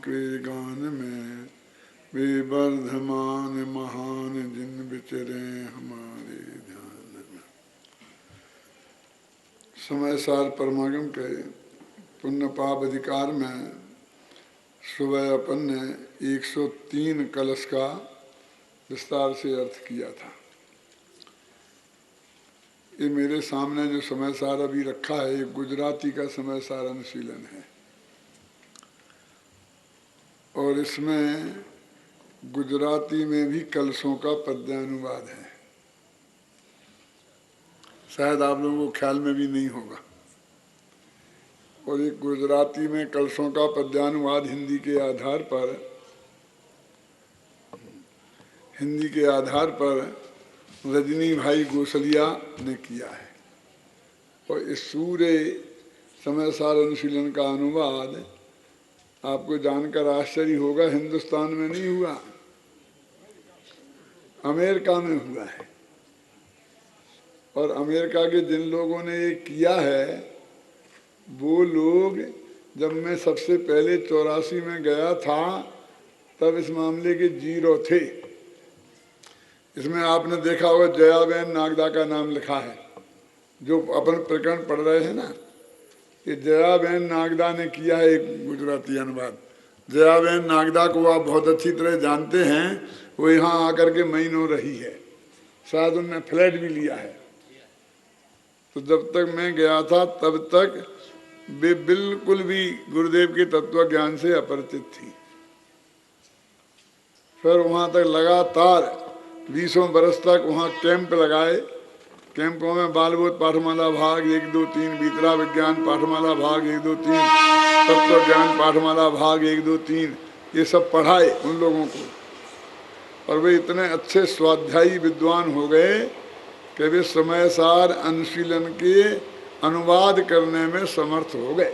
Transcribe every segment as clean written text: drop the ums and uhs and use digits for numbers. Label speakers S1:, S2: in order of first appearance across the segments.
S1: के गान में, विवर्धमान महान जिन विचरे हमारे ध्यान में। समय सार परमागम के पुण्य पाप अधिकार में सुबह अपन ने 103 कलश का विस्तार से अर्थ किया था। ये मेरे सामने जो समय सार अभी रखा है, ये गुजराती का समय सार अनुशीलन है और इसमें गुजराती में भी कलशों का पद्यानुवाद है। शायद आप लोगों को ख्याल में भी नहीं होगा। और एक गुजराती में कलशों का पद्यानुवाद हिंदी के आधार पर रजनी भाई गोसलिया ने किया है। और इस सूर्य समय सार अनुशीलन का अनुवाद आपको जानकर आश्चर्य होगा, हिंदुस्तान में नहीं हुआ, अमेरिका में हुआ है। और अमेरिका के जिन लोगों ने ये किया है, वो लोग, जब मैं सबसे पहले 84 में गया था तब इस मामले के जीरो थे। इसमें आपने देखा होगा जयाबेन नागदा का नाम लिखा है, जो अपन प्रकरण पढ़ रहे हैं ना, ये जयाबेन नागदा ने किया है एक गुजराती अनुवाद। जयाबेन नागदा को आप बहुत अच्छी तरह जानते हैं, वो यहाँ आकर के महीनों रही है, शायद उनने फ्लैट भी लिया है। तो जब तक मैं गया था तब तक वे बिल्कुल भी गुरुदेव के तत्व ज्ञान से अपरिचित थी। फिर वहाँ तक लगातार 20 बरस तक वहाँ कैंप लगाए। कैंपों में बालबोध पाठमाला भाग 1, 2, 3, बीतरा विज्ञान पाठमाला भाग 1, 2, 3, तत्व ज्ञान पाठमाला भाग 1, 2, 3, ये सब पढ़ाए उन लोगों को। और वे इतने अच्छे स्वाध्यायी विद्वान हो गए कि वे समय सार अनुशीलन के अनुवाद करने में समर्थ हो गए।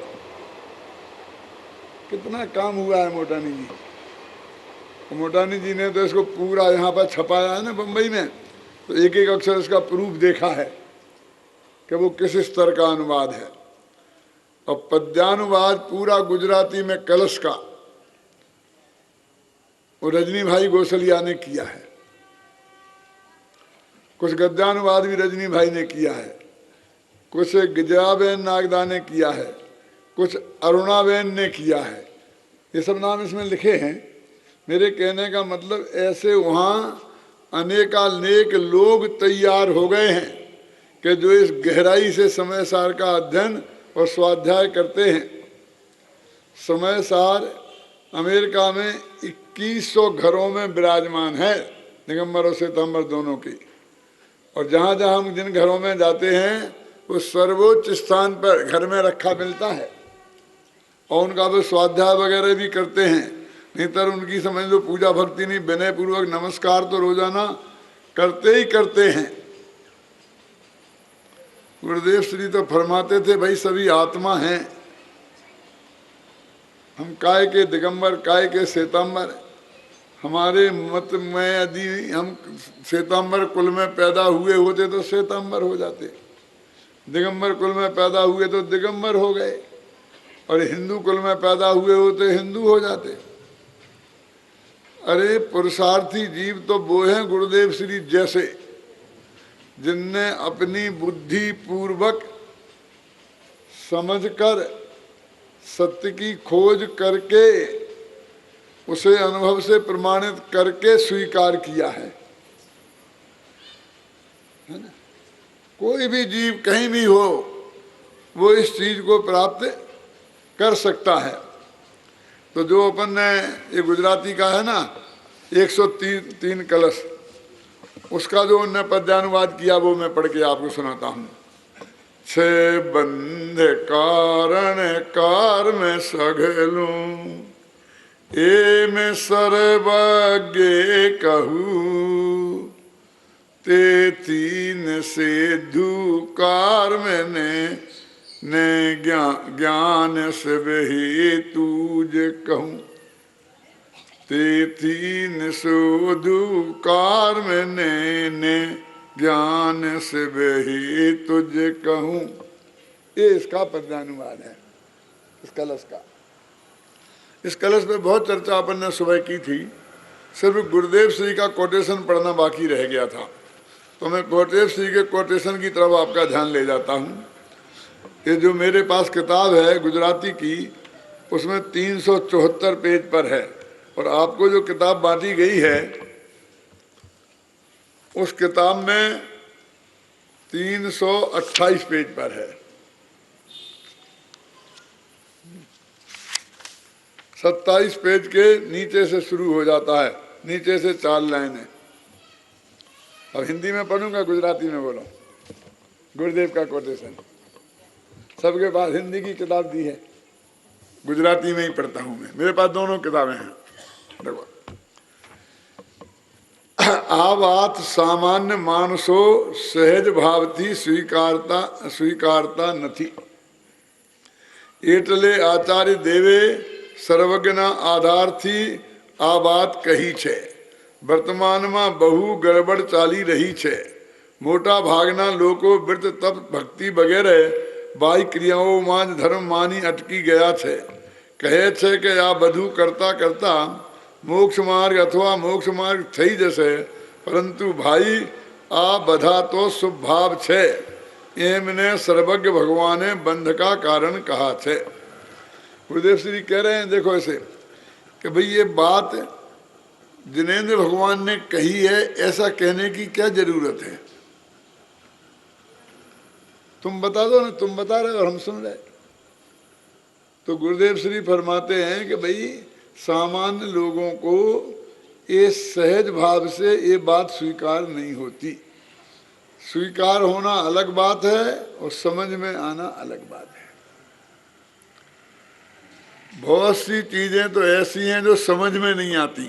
S1: कितना काम हुआ है मोटानी जी। मोटानी जी ने तो इसको पूरा यहाँ पर छपाया है ना बम्बई में, तो एक एक अक्षर इसका प्रूफ देखा है कि वो किस स्तर का अनुवाद है। और पद्यानुवाद पूरा गुजराती में कलश का वो रजनी भाई गोसलिया ने किया है। कुछ गद्यानुवाद भी रजनी भाई ने किया है, कुछ गिजाबेन नागदा ने किया है, कुछ अरुणाबेन ने किया है। ये सब नाम इसमें लिखे हैं। मेरे कहने का मतलब ऐसे वहाँ अनेकानेक लोग तैयार हो गए हैं कि जो इस गहराई से समय सार का अध्ययन और स्वाध्याय करते हैं। समय सार अमेरिका में 2100 घरों में विराजमान है, दिगंबर और श्वेतांबर दोनों की। और जहाँ जहाँ हम जिन घरों में जाते हैं वो सर्वोच्च स्थान पर घर में रखा मिलता है और उनका वो स्वाध्याय वगैरह भी करते हैं। नहीं तो उनकी समझ लो पूजा भक्ति नहीं, विनय पूर्वक नमस्कार तो रोजाना करते ही करते हैं। गुरुदेव श्री तो फरमाते थे, भाई सभी आत्मा हैं, हम काय के दिगंबर काय के श्वेतांबर। हमारे मत में यदि हम श्वेतांबर कुल में पैदा हुए होते तो श्वेतांबर हो जाते, दिगंबर कुल में पैदा हुए तो दिगंबर हो गए, और हिंदू कुल में पैदा हुए होते हिंदू हो जाते। अरे पुरुषार्थी जीव तो वो हैं गुरुदेव श्री जैसे, जिनने अपनी बुद्धि पूर्वक समझकर सत्य की खोज करके उसे अनुभव से प्रमाणित करके स्वीकार किया है ना। कोई भी जीव कहीं भी हो वो इस चीज को प्राप्त कर सकता है। तो जो अपन ने ये गुजराती का है ना 103 कलश, उसका जो उनने पद्यानुवाद किया वो मैं पढ़ के आपको सुनाता हूँ। छे बंध कारण कार में सघलूं, ए में सर्वज्ञ कहूँ, ते तीन से धुकार में ने ज्ञान से वही तूज कहूँ, ते तीन सुधुकार में ने ज्ञान से वही तुझ कहूँ। ये इसका पद्यानुवाद है इस कलश का। इस कलश पे बहुत चर्चा अपन ने सुबह की थी, सिर्फ गुरुदेव श्री का कोटेशन पढ़ना बाकी रह गया था, तो मैं गुरुदेव श्री के कोटेशन की तरफ आपका ध्यान ले जाता हूँ। ये जो मेरे पास किताब है गुजराती की, उसमें 374 पेज पर है, और आपको जो किताब बांटी गई है उस किताब में 328 पेज पर है। 27 पेज के नीचे से शुरू हो जाता है, नीचे से 4 लाइनें। अब हिंदी में पढ़ूंगा, गुजराती में बोलो। गुरुदेव का कोटेशन सबके पास हिंदी की किताब दी है, गुजराती में ही पढ़ता हूं मैं, मेरे पास दोनों किताबें हैं। देखो, आ बात सामान्य मानसो सहज भावथी स्वीकारता નથી, એટલે આચાર્ય દેવે સર્વજ્ઞના આધારથી આ વાત કહી છે। વર્તમાનમાં બહુ ગડબડ ચાલી રહી છે। મોટા ભાગના લોકો વ્રત તપ ભક્તિ વગેરે બાહ્ય ક્રિયાઓમાં જ ધર્મ માની અટકી ગયા છે। કહે છે કે આ બધું કરતા કરતા મોક્ષ માર્ગ अथवा મોક્ષ માર્ગ થઈ જશે, પરંતુ ભાઈ આ બધા તો સ્વભાવ છે, એમને सर्वज्ञ भगवाने बंध का कारण कहा है। गुरुदेव श्री कह रहे हैं, देखो ऐसे कि भाई ये बात जिनेंद्र भगवान ने कही है, ऐसा कहने की क्या जरूरत है? तुम बता दो ना, तुम बता रहे हो और हम सुन रहे। तो गुरुदेव श्री फरमाते हैं कि भाई सामान्य लोगों को ये सहज भाव से ये बात स्वीकार नहीं होती। स्वीकार होना अलग बात है और समझ में आना अलग बात है। बहुत सी चीजें तो ऐसी हैं जो समझ में नहीं आती,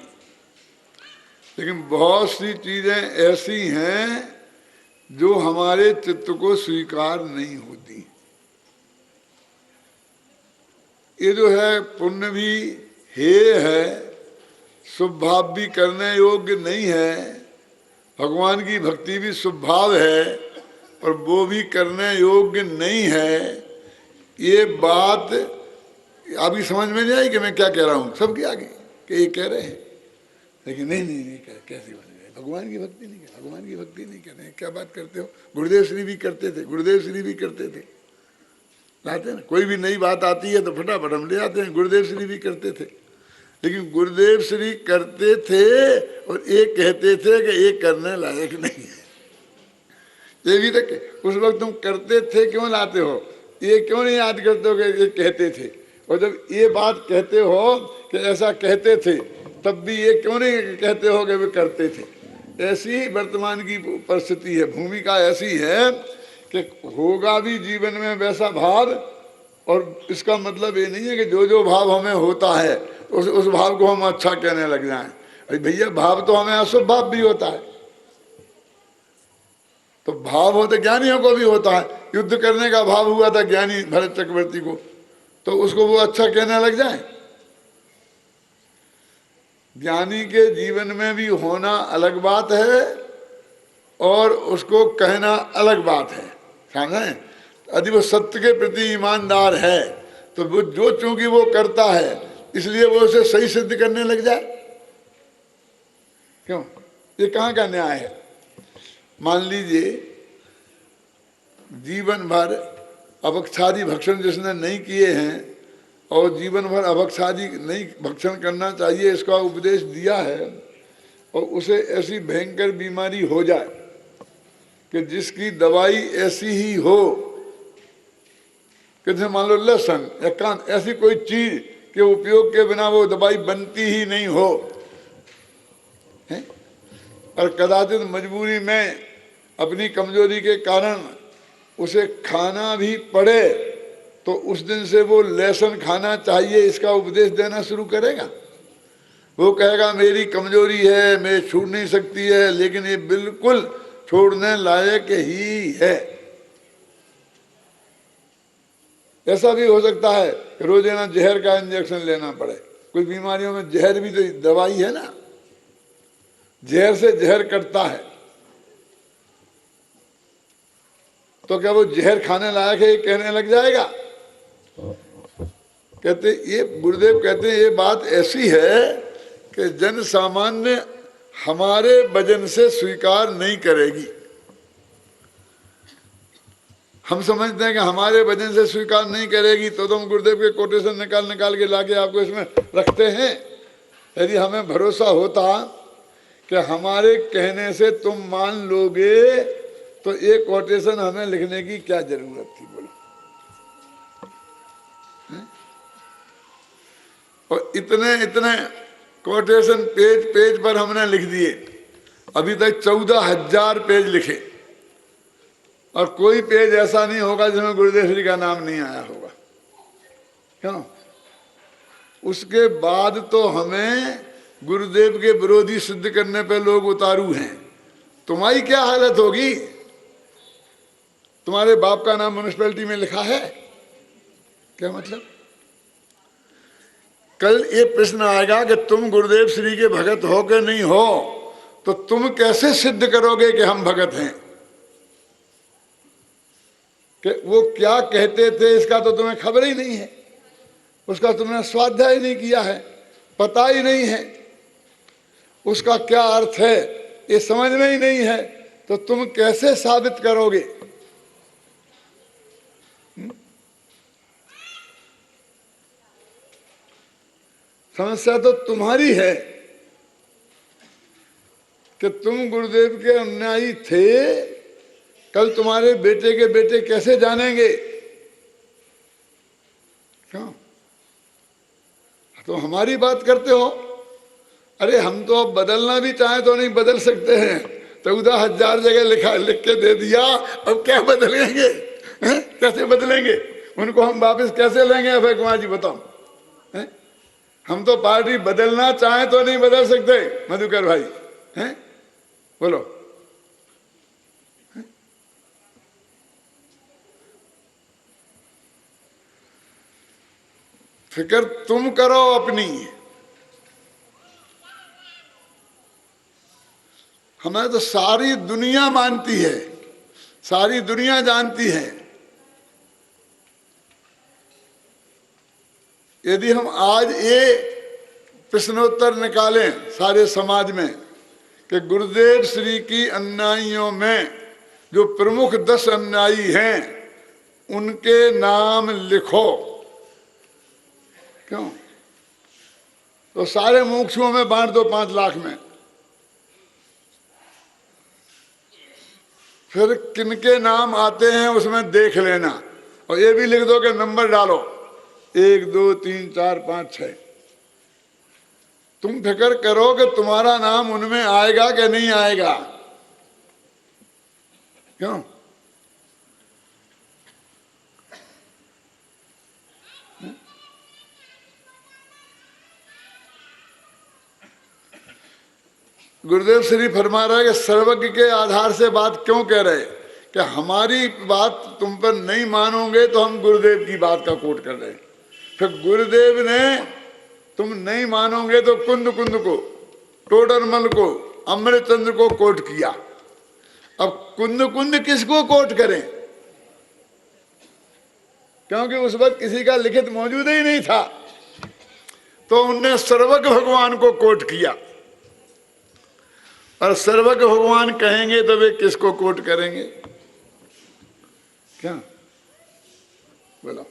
S1: लेकिन बहुत सी चीजें ऐसी हैं जो हमारे चित्त को स्वीकार नहीं होती। ये जो है पुण्य भी हेय है, शुभ भाव भी करने योग्य नहीं है, भगवान की भक्ति भी स्वभाव है और वो भी करने योग्य नहीं है। ये बात अभी समझ में नहीं आई कि मैं क्या कह रहा हूँ, सबके आगे कि ये कह रहे हैं, लेकिन नहीं कैसे बन गए, भगवान की भक्ति नहीं कर, भगवान की भक्ति नहीं कर रहे हैं, क्या बात करते हो। गुरुदेव श्री भी करते थे, गुरुदेव श्री भी करते थे, लाते ना, कोई भी नई बात आती है तो फटाफट हम ले आते हैं, गुरुदेव श्री भी करते थे। लेकिन गुरुदेव श्री करते थे और ये कहते थे कि ये करने लायक नहीं है। ये भी तक उस वक्त तुम करते थे क्यों लाते हो, ये क्यों नहीं याद करते हो कि ये कहते थे, और जब ये बात कहते हो कि ऐसा कहते थे तब भी ये क्यों नहीं कहते हो कि वे करते थे। ऐसी वर्तमान की परिस्थिति है, भूमिका ऐसी है कि होगा भी जीवन में वैसा भाव, और इसका मतलब ये नहीं है कि जो जो भाव हमें होता है उस भाव को हम अच्छा कहने लग जाएं। अरे भैया, भाव तो हमें अशुभ भाव भी होता है, तो भाव होते ज्ञानियों को भी होता है। युद्ध करने का भाव हुआ था ज्ञानी भरत चक्रवर्ती को, तो उसको वो अच्छा कहने लग जाए। ज्ञानी के जीवन में भी होना अलग बात है और उसको कहना अलग बात है, समझे। यदि वो सत्य के प्रति ईमानदार है तो वो जो चूंकि वो करता है इसलिए वो उसे सही सिद्ध करने लग जाए, क्यों? ये कहाँ का न्याय है? मान लीजिए जीवन भर अभक्षादी भक्षण जिसने नहीं किए हैं और जीवन भर अभक्षादी नहीं भक्षण करना चाहिए इसका उपदेश दिया है, और उसे ऐसी भयंकर बीमारी हो जाए कि जिसकी दवाई ऐसी ही हो कि जैसे मान लो लहसुन या कान, ऐसी कोई चीज के उपयोग के बिना वो दवाई बनती ही नहीं हो, है? और कदाचित मजबूरी में अपनी कमजोरी के कारण उसे खाना भी पड़े तो उस दिन से वो लहसुन खाना चाहिए इसका उपदेश देना शुरू करेगा। वो कहेगा मेरी कमजोरी है, मैं छूट नहीं सकती है, लेकिन ये बिल्कुल छोड़ने लायक ही है। ऐसा भी हो सकता है कि रोजाना जहर का इंजेक्शन लेना पड़े। कुछ बीमारियों में जहर भी तो दवाई है ना, जहर से जहर कटता है, तो क्या वो जहर खाने लायक है कहने लग जाएगा? कहते ये गुरुदेव कहते हैं ये बात ऐसी है कि जन सामान्य हमारे वजन से स्वीकार नहीं करेगी। हम समझते हैं कि हमारे वजन से स्वीकार नहीं करेगी, तो हम गुरुदेव के कोटेशन निकाल के लाके आपको इसमें रखते हैं। यदि हमें भरोसा होता कि हमारे कहने से तुम मान लोगे, तो एक कोटेशन हमें लिखने की क्या जरूरत थी, बोलो। और इतने कोटेशन पेज पर हमने लिख दिए। अभी तक 14,000 पेज लिखे, और कोई पेज ऐसा नहीं होगा जिसमें गुरुदेव श्री का नाम नहीं आया होगा। क्यों? उसके बाद तो हमें गुरुदेव के विरोधी सिद्ध करने पे लोग उतारू हैं। तुम्हारी क्या हालत होगी? तुम्हारे बाप का नाम म्युनिसिपैलिटी में लिखा है, क्या मतलब? कल ये प्रश्न आएगा कि तुम गुरुदेव श्री के भगत हो कि नहीं हो, तो तुम कैसे सिद्ध करोगे कि हम भगत हैं? कि वो क्या कहते थे इसका तो तुम्हें खबर ही नहीं है, उसका तुमने स्वाध्याय नहीं किया है, पता ही नहीं है उसका क्या अर्थ है, ये समझ में ही नहीं है, तो तुम कैसे साबित करोगे? समस्या तो तुम्हारी है कि तुम गुरुदेव के अनुयायी थे, कल तुम्हारे बेटे के बेटे कैसे जानेंगे? क्यों? तो हमारी बात करते हो। अरे हम तो अब बदलना भी चाहें तो नहीं बदल सकते हैं। 14,000 जगह लिख के दे दिया, अब क्या बदलेंगे? कैसे बदलेंगे? उनको हम वापस कैसे लेंगे? अभय कुमार जी बताओ। हम तो पार्टी बदलना चाहें तो नहीं बदल सकते मधुकर भाई, हैं? बोलो। फिक्र तुम करो अपनी, हमें तो सारी दुनिया मानती है, सारी दुनिया जानती है। यदि हम आज ये प्रश्नोत्तर निकालें सारे समाज में कि गुरुदेव श्री की अनुयायियों में जो प्रमुख 10 अनुयायी हैं उनके नाम लिखो, क्यों? तो सारे मुमुक्षुओं में बांट दो 5 लाख में। फिर किनके नाम आते हैं उसमें देख लेना, और ये भी लिख दो कि नंबर डालो 1 2 3 4 5 6। तुम फिक्र करो कि तुम्हारा नाम उनमें आएगा कि नहीं आएगा। क्यों? गुरुदेव श्री फरमा रहे कि सर्वज्ञ के आधार से बात क्यों कह रहे कि हमारी बात तुम पर नहीं मानोगे तो हम गुरुदेव की बात का कोट कर रहे हैं। फिर गुरुदेव ने तुम नहीं मानोगे तो कुंद को, टोडरमल को, अमृतचंद्र को कोट किया। अब कुंद किसको कोट करें? क्योंकि उस वक्त किसी का लिखित मौजूद ही नहीं था, तो उनने सर्वज्ञ भगवान को कोट किया। और सर्वज्ञ भगवान कहेंगे तो वे किसको कोट करेंगे? क्या बोला?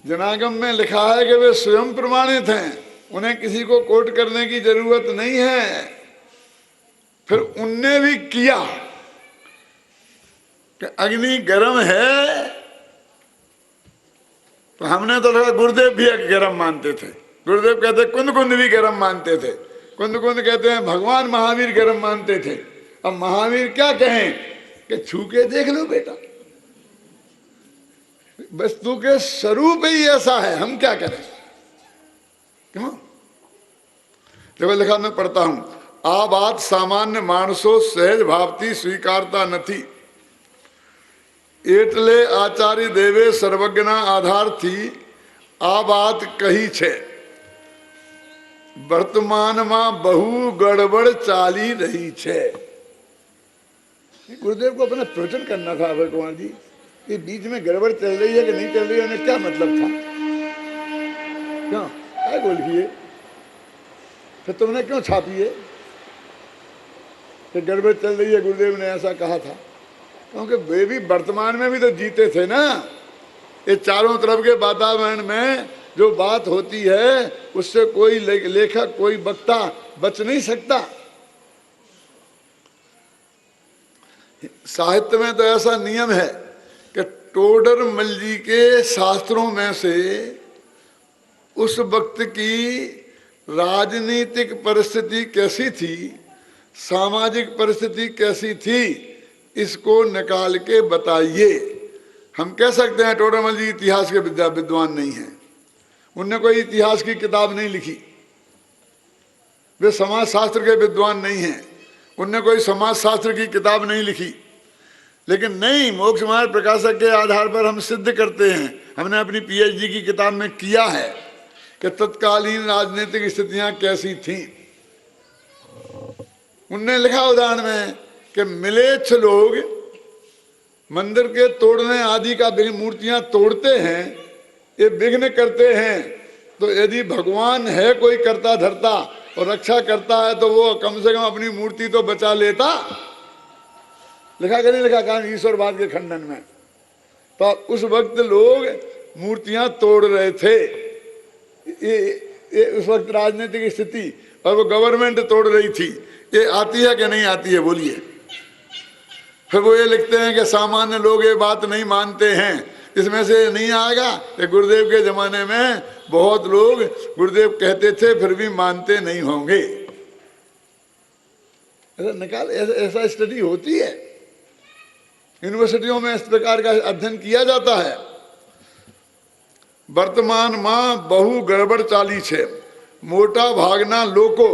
S1: जनागम में लिखा है कि वे स्वयं प्रमाणित हैं, उन्हें किसी को कोट करने की जरूरत नहीं है। फिर उनने भी किया कि अग्नि गर्म है, तो हमने तो लगा गुरुदेव भी गर्म मानते थे। गुरुदेव कहते कुंद भी गर्म मानते थे। कुंद कहते हैं भगवान महावीर गर्म मानते थे। अब महावीर क्या कहें कि छू के देख लो बेटा, वस्तु के स्वरूप ही ऐसा है, हम क्या करें? क्यों? देखो लिखा, मैं पढ़ता हूं। आ बात सामान्य मानसो सहज भावती स्वीकारता नथी, एटले आचार्य देवे सर्वज्ञना आधार थी। आ बात कही छे, वर्तमान में बहु गड़बड़ चाली रही छे। गुरुदेव को अपना प्रवचन करना था अभय कुमार जी, ये बीच में गड़बड़ चल रही है कि नहीं चल रही है, उन्हें क्या मतलब था? क्यों क्या बोल किए? फिर तुमने क्यों छापी है कि गड़बड़ चल रही है, गुरुदेव ने ऐसा कहा था? क्योंकि वे भी वर्तमान में भी तो जीते थे ना। ये चारों तरफ के वातावरण में जो बात होती है उससे कोई लेखक, कोई वक्ता बच नहीं सकता। साहित्य में तो ऐसा नियम है कि टोडरमल जी के शास्त्रों में से उस वक्त की राजनीतिक परिस्थिति कैसी थी, सामाजिक परिस्थिति कैसी थी, इसको निकाल के बताइए। हम कह सकते हैं टोडरमल जी इतिहास के विद्वान नहीं हैं, उनने कोई इतिहास की किताब नहीं लिखी, वे समाज शास्त्र के विद्वान नहीं हैं, उनने कोई समाज शास्त्र की किताब नहीं लिखी। लेकिन नहीं, मोक्ष मार्ग प्रकाशक के आधार पर हम सिद्ध करते हैं, हमने अपनी पीएचडी की किताब में किया है कि तत्कालीन राजनीतिक स्थितियां कैसी थीं। उनने लिखा उदाहरण में कि मिलेच्छ लोग मंदिर के तोड़ने आदि का मूर्तियां तोड़ते हैं, ये विघ्न करते हैं, तो यदि भगवान है कोई करता धरता और रक्षा करता है तो वो कम से कम अपनी मूर्ति तो बचा लेता। लिखा कि नहीं लिखा? कहा ईश्वरवाद के खंडन में। तो उस वक्त लोग मूर्तियां तोड़ रहे थे, ये उस वक्त राजनीतिक स्थिति, और वो गवर्नमेंट तोड़ रही थी। ये आती है कि नहीं आती है? बोलिए। फिर वो ये लिखते हैं कि सामान्य लोग ये बात नहीं मानते हैं, इसमें से नहीं आएगा कि गुरुदेव के जमाने में बहुत लोग गुरुदेव कहते थे फिर भी मानते नहीं होंगे। ऐसा निकाल, ऐसा स्टडी होती है, यूनिवर्सिटियों में इस प्रकार का अध्ययन किया जाता है। वर्तमान में बहु गड़बड़ चाली छे, मोटा भागना लोको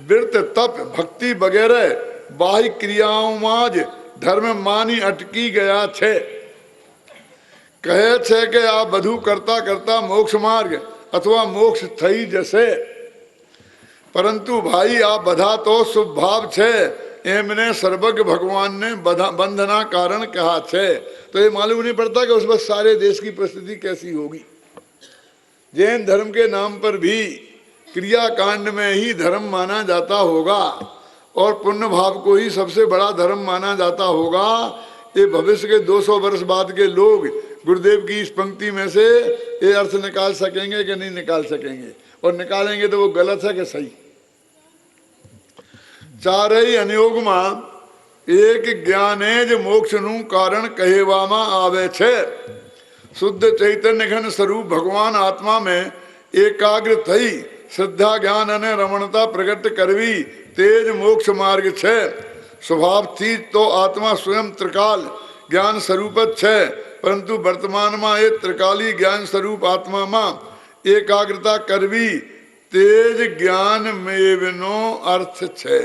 S1: व्रत तप भक्ति वगैरह बाह्य क्रियाओं में धर्म मानी अटकी गया छे। कहे छे कि आ बधु करता करता मोक्ष मार्ग अथवा मोक्ष थई जैसे, परंतु भाई आ बधा तो शुभ भाव छे, एमने सर्वज्ञ भगवान ने बंधना कारण कहा छे। तो ये मालूम नहीं पड़ता कि उस वक्त सारे देश की परिस्थिति कैसी होगी। जैन धर्म के नाम पर भी क्रिया कांड में ही धर्म माना जाता होगा और पुण्य भाव को ही सबसे बड़ा धर्म माना जाता होगा। ये भविष्य के 200 वर्ष बाद के लोग गुरुदेव की इस पंक्ति में से ये अर्थ निकाल सकेंगे कि नहीं निकाल सकेंगे, और निकालेंगे तो वो गलत है कि सही। चारई अनुयोग में एक ज्ञानेज मोक्ष नु कारण कहेवामा आवे छे। शुद्ध चैतन्य घन स्वरूप भगवान आत्मा में एकाग्र थई श्रद्धा ज्ञान अने रमणता प्रकट करवी तेज मोक्ष मार्ग छे। स्वभाव थी तो आत्मा स्वयं त्रिकाल ज्ञान स्वरूप छे, परंतु वर्तमान में ये त्रिकाली ज्ञान स्वरूप आत्मा में एकाग्रता करवी तेज ज्ञान मेवनो अर्थ छे।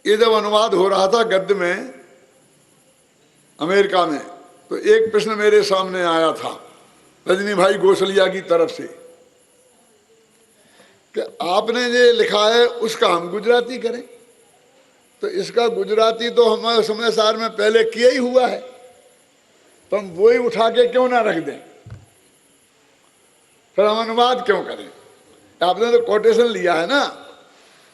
S1: ये जब अनुवाद हो रहा था गद्य में अमेरिका में, तो एक प्रश्न मेरे सामने आया था रजनी भाई गोसलिया की तरफ से कि आपने ये लिखा है उसका हम गुजराती करें, तो इसका गुजराती तो हमारे समय सार में पहले किया ही हुआ है, तो हम वही उठा के क्यों ना रख दें, फिर हम अनुवाद क्यों करें? आपने तो कोटेशन लिया है ना,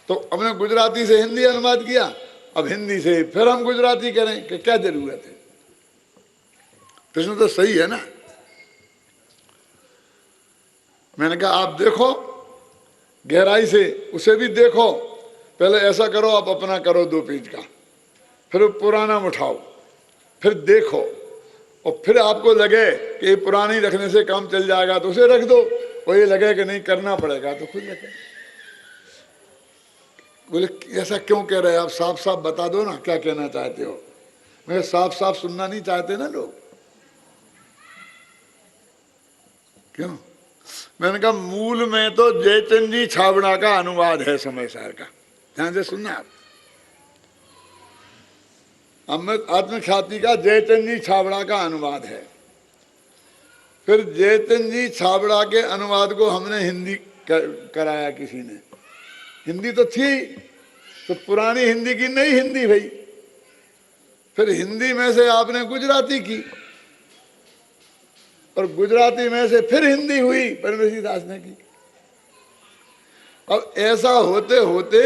S1: तो हमने गुजराती से हिंदी अनुवाद किया, अब हिंदी से फिर हम गुजराती करें कि क्या जरूरत है? प्रश्न तो सही है ना। मैंने कहा आप देखो गहराई से, उसे भी देखो, पहले ऐसा करो आप अपना करो 2 पेज का, फिर पुराना उठाओ, फिर देखो, और फिर आपको लगे कि ये पुरानी रखने से काम चल जाएगा तो उसे रख दो, और ये लगे कि नहीं करना पड़ेगा तो खुद रखें। बोले ऐसा क्यों कह रहे हैं आप? साफ साफ बता दो ना क्या कहना चाहते हो। मैं साफ साफ सुनना नहीं चाहते ना लोग, क्यों? मैंने कहा मूल में तो जयचंद जी छाबड़ा का अनुवाद है समय सार का, ध्यान से सुनना आप। आत्मख्याति का जयचंद जी छाबड़ा का अनुवाद है। फिर जयचंद जी छाबड़ा के अनुवाद को हमने हिंदी कराया किसी ने। हिंदी तो थी, तो पुरानी हिंदी की नई हिंदी भाई, फिर हिंदी में से आपने गुजराती की, और गुजराती में से फिर हिंदी हुई, परमेश्वरी दास ने की। अब ऐसा होते होते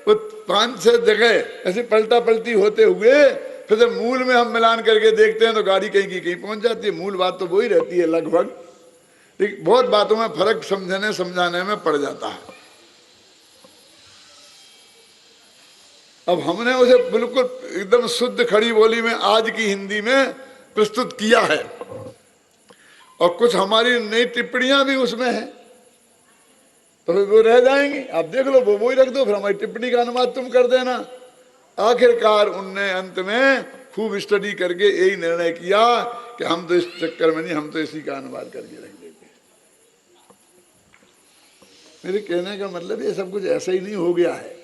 S1: वो 5-6 जगह ऐसी पलटा पलटी होते हुए फिर जब मूल में हम मिलान करके देखते हैं तो गाड़ी कहीं की कहीं पहुंच जाती है। मूल बात तो वही रहती है लगभग, लेकिन बहुत बातों में फर्क समझने समझाने में पड़ जाता है। अब हमने उसे बिल्कुल एकदम शुद्ध खड़ी बोली में आज की हिंदी में प्रस्तुत किया है, और कुछ हमारी नई टिप्पणियां भी उसमें हैं, तो फिर वो रह जाएंगी। आप देख लो, वो ही रख दो, फिर हमारी टिप्पणी का अनुवाद तुम कर देना। आखिरकार उनने अंत में खूब स्टडी करके यही निर्णय किया कि हम तो इस चक्कर में नहीं, हम तो इसी का अनुवाद करके रख देते। मेरे कहने का मतलब ये सब कुछ ऐसा ही नहीं हो गया है।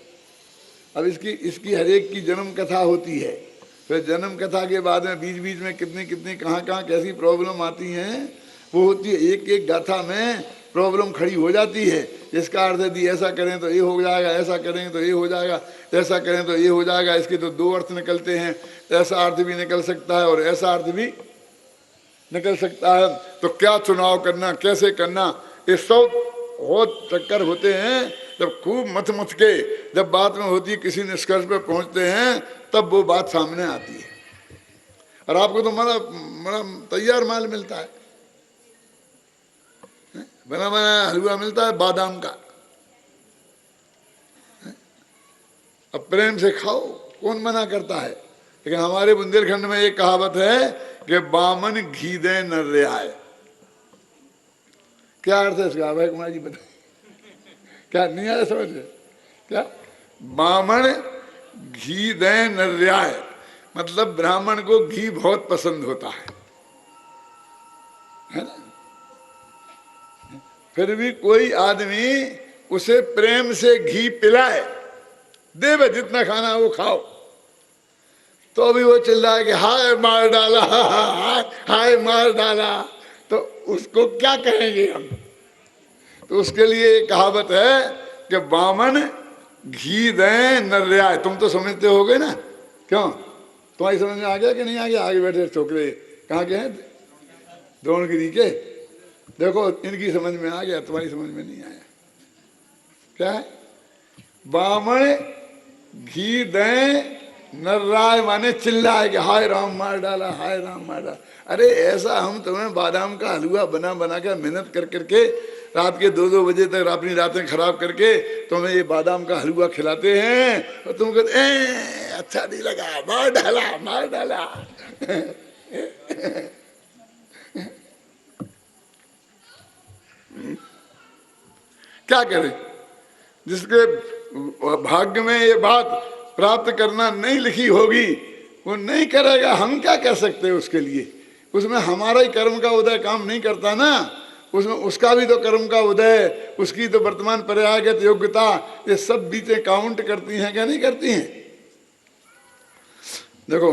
S1: अब इसकी हर एक की जन्म कथा होती है, फिर जन्म कथा के बाद में बीच बीच में कितनी कितनी कहाँ कहाँ कैसी प्रॉब्लम आती हैं वो होती है। एक एक गाथा में प्रॉब्लम खड़ी हो जाती है। इसका अर्थ यदि ऐसा करें तो ये हो जाएगा, ऐसा करें तो ये हो जाएगा, ऐसा करें तो ये हो जाएगा। इसके तो 2 अर्थ निकलते हैं, ऐसा अर्थ भी निकल सकता है और ऐसा अर्थ भी निकल सकता है। तो क्या चुनाव करना, कैसे करना, ये सब बहुत चक्कर होते हैं। जब खूब मथ मथ के जब बात में होती है, किसी निष्कर्ष पर पहुंचते हैं, तब वो बात सामने आती है। और आपको तो बड़ा तैयार माल मिलता है, बना बना हलवा मिलता है बादाम का। अब प्रेम से खाओ, कौन मना करता है। लेकिन हमारे बुंदेलखंड में एक कहावत है कि बामन घी दे नर आए। क्या अर्थ है इसका भाई कुमार जी बताइए, क्या नहीं आया समझ में? क्या बामन घी दे नर्याय, मतलब ब्राह्मण को घी बहुत पसंद होता है ना। फिर भी कोई आदमी उसे प्रेम से घी पिलाए, दे बे जितना खाना वो खाओ, तो भी वो चिल्लाए कि हाय मार डाला, हाय मार डाला, तो उसको क्या कहेंगे हम। तो उसके लिए एक कहावत है कि बामन घी दें नर्याय। तुम तो समझते होगे ना, क्यों तुम्हारी समझ में आ गया कि नहीं आ गया? आगे बैठे छोकरे कहाँ के हैं? द्रोणगिरी के। देखो इनकी समझ में आ गया, तुम्हारी समझ में नहीं आया। क्या है? बामन घी दें नर्राय माने चिल्लाए कि हाय राम मार डाला, हाय राम मार डाला। अरे ऐसा हम तुम्हें बादाम का हलवा बना बना कर मेहनत कर करके रात के 2-2 बजे तक अपनी रातें खराब करके तुम्हें ये बादाम का हलवा खिलाते हैं, और तुम कहते अच्छा नहीं लगा, मार डाला, मार डाला। क्या करें? जिसके भाग्य में ये बात प्राप्त करना नहीं लिखी होगी वो नहीं करेगा। हम क्या कर सकते हैं उसके लिए? उसमें हमारा ही कर्म का उदय काम नहीं करता ना, उसमें उसका भी तो कर्म का उदय, उसकी तो वर्तमान पर्यायगत योग्यता, ये सब बीतें काउंट करती हैं क्या नहीं करती हैं? देखो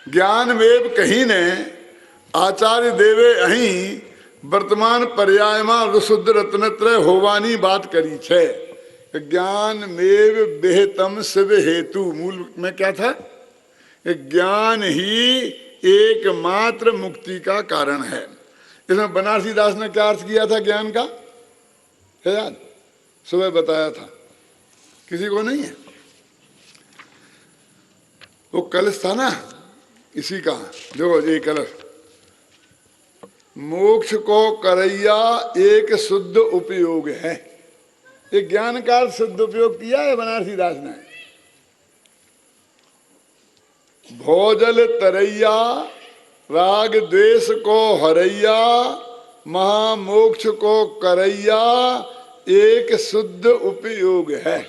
S1: ज्ञान वेब कहीं ने आचार्य देवे अहीं वर्तमान पर्याय में रुशुद्ध रत्नत्रय होवानी बात करी छे। ज्ञान मेव बेहतम शिव हेतु, मूल में क्या था? ज्ञान ही एकमात्र मुक्ति का कारण है। इसमें बनारसी दास ने क्या अर्थ किया था ज्ञान का, है याद? सुबह बताया था, किसी को नहीं है? वो कलश था ना इसी का, जो ये कलश, मोक्ष को करैया एक शुद्ध उपयोग है। ये ज्ञान का शुद्ध उपयोग किया है बनारसी दास ने। भोजल तरैया राग द्वेष को हरैया, महामोक्ष को करैया एक शुद्ध उपयोग है।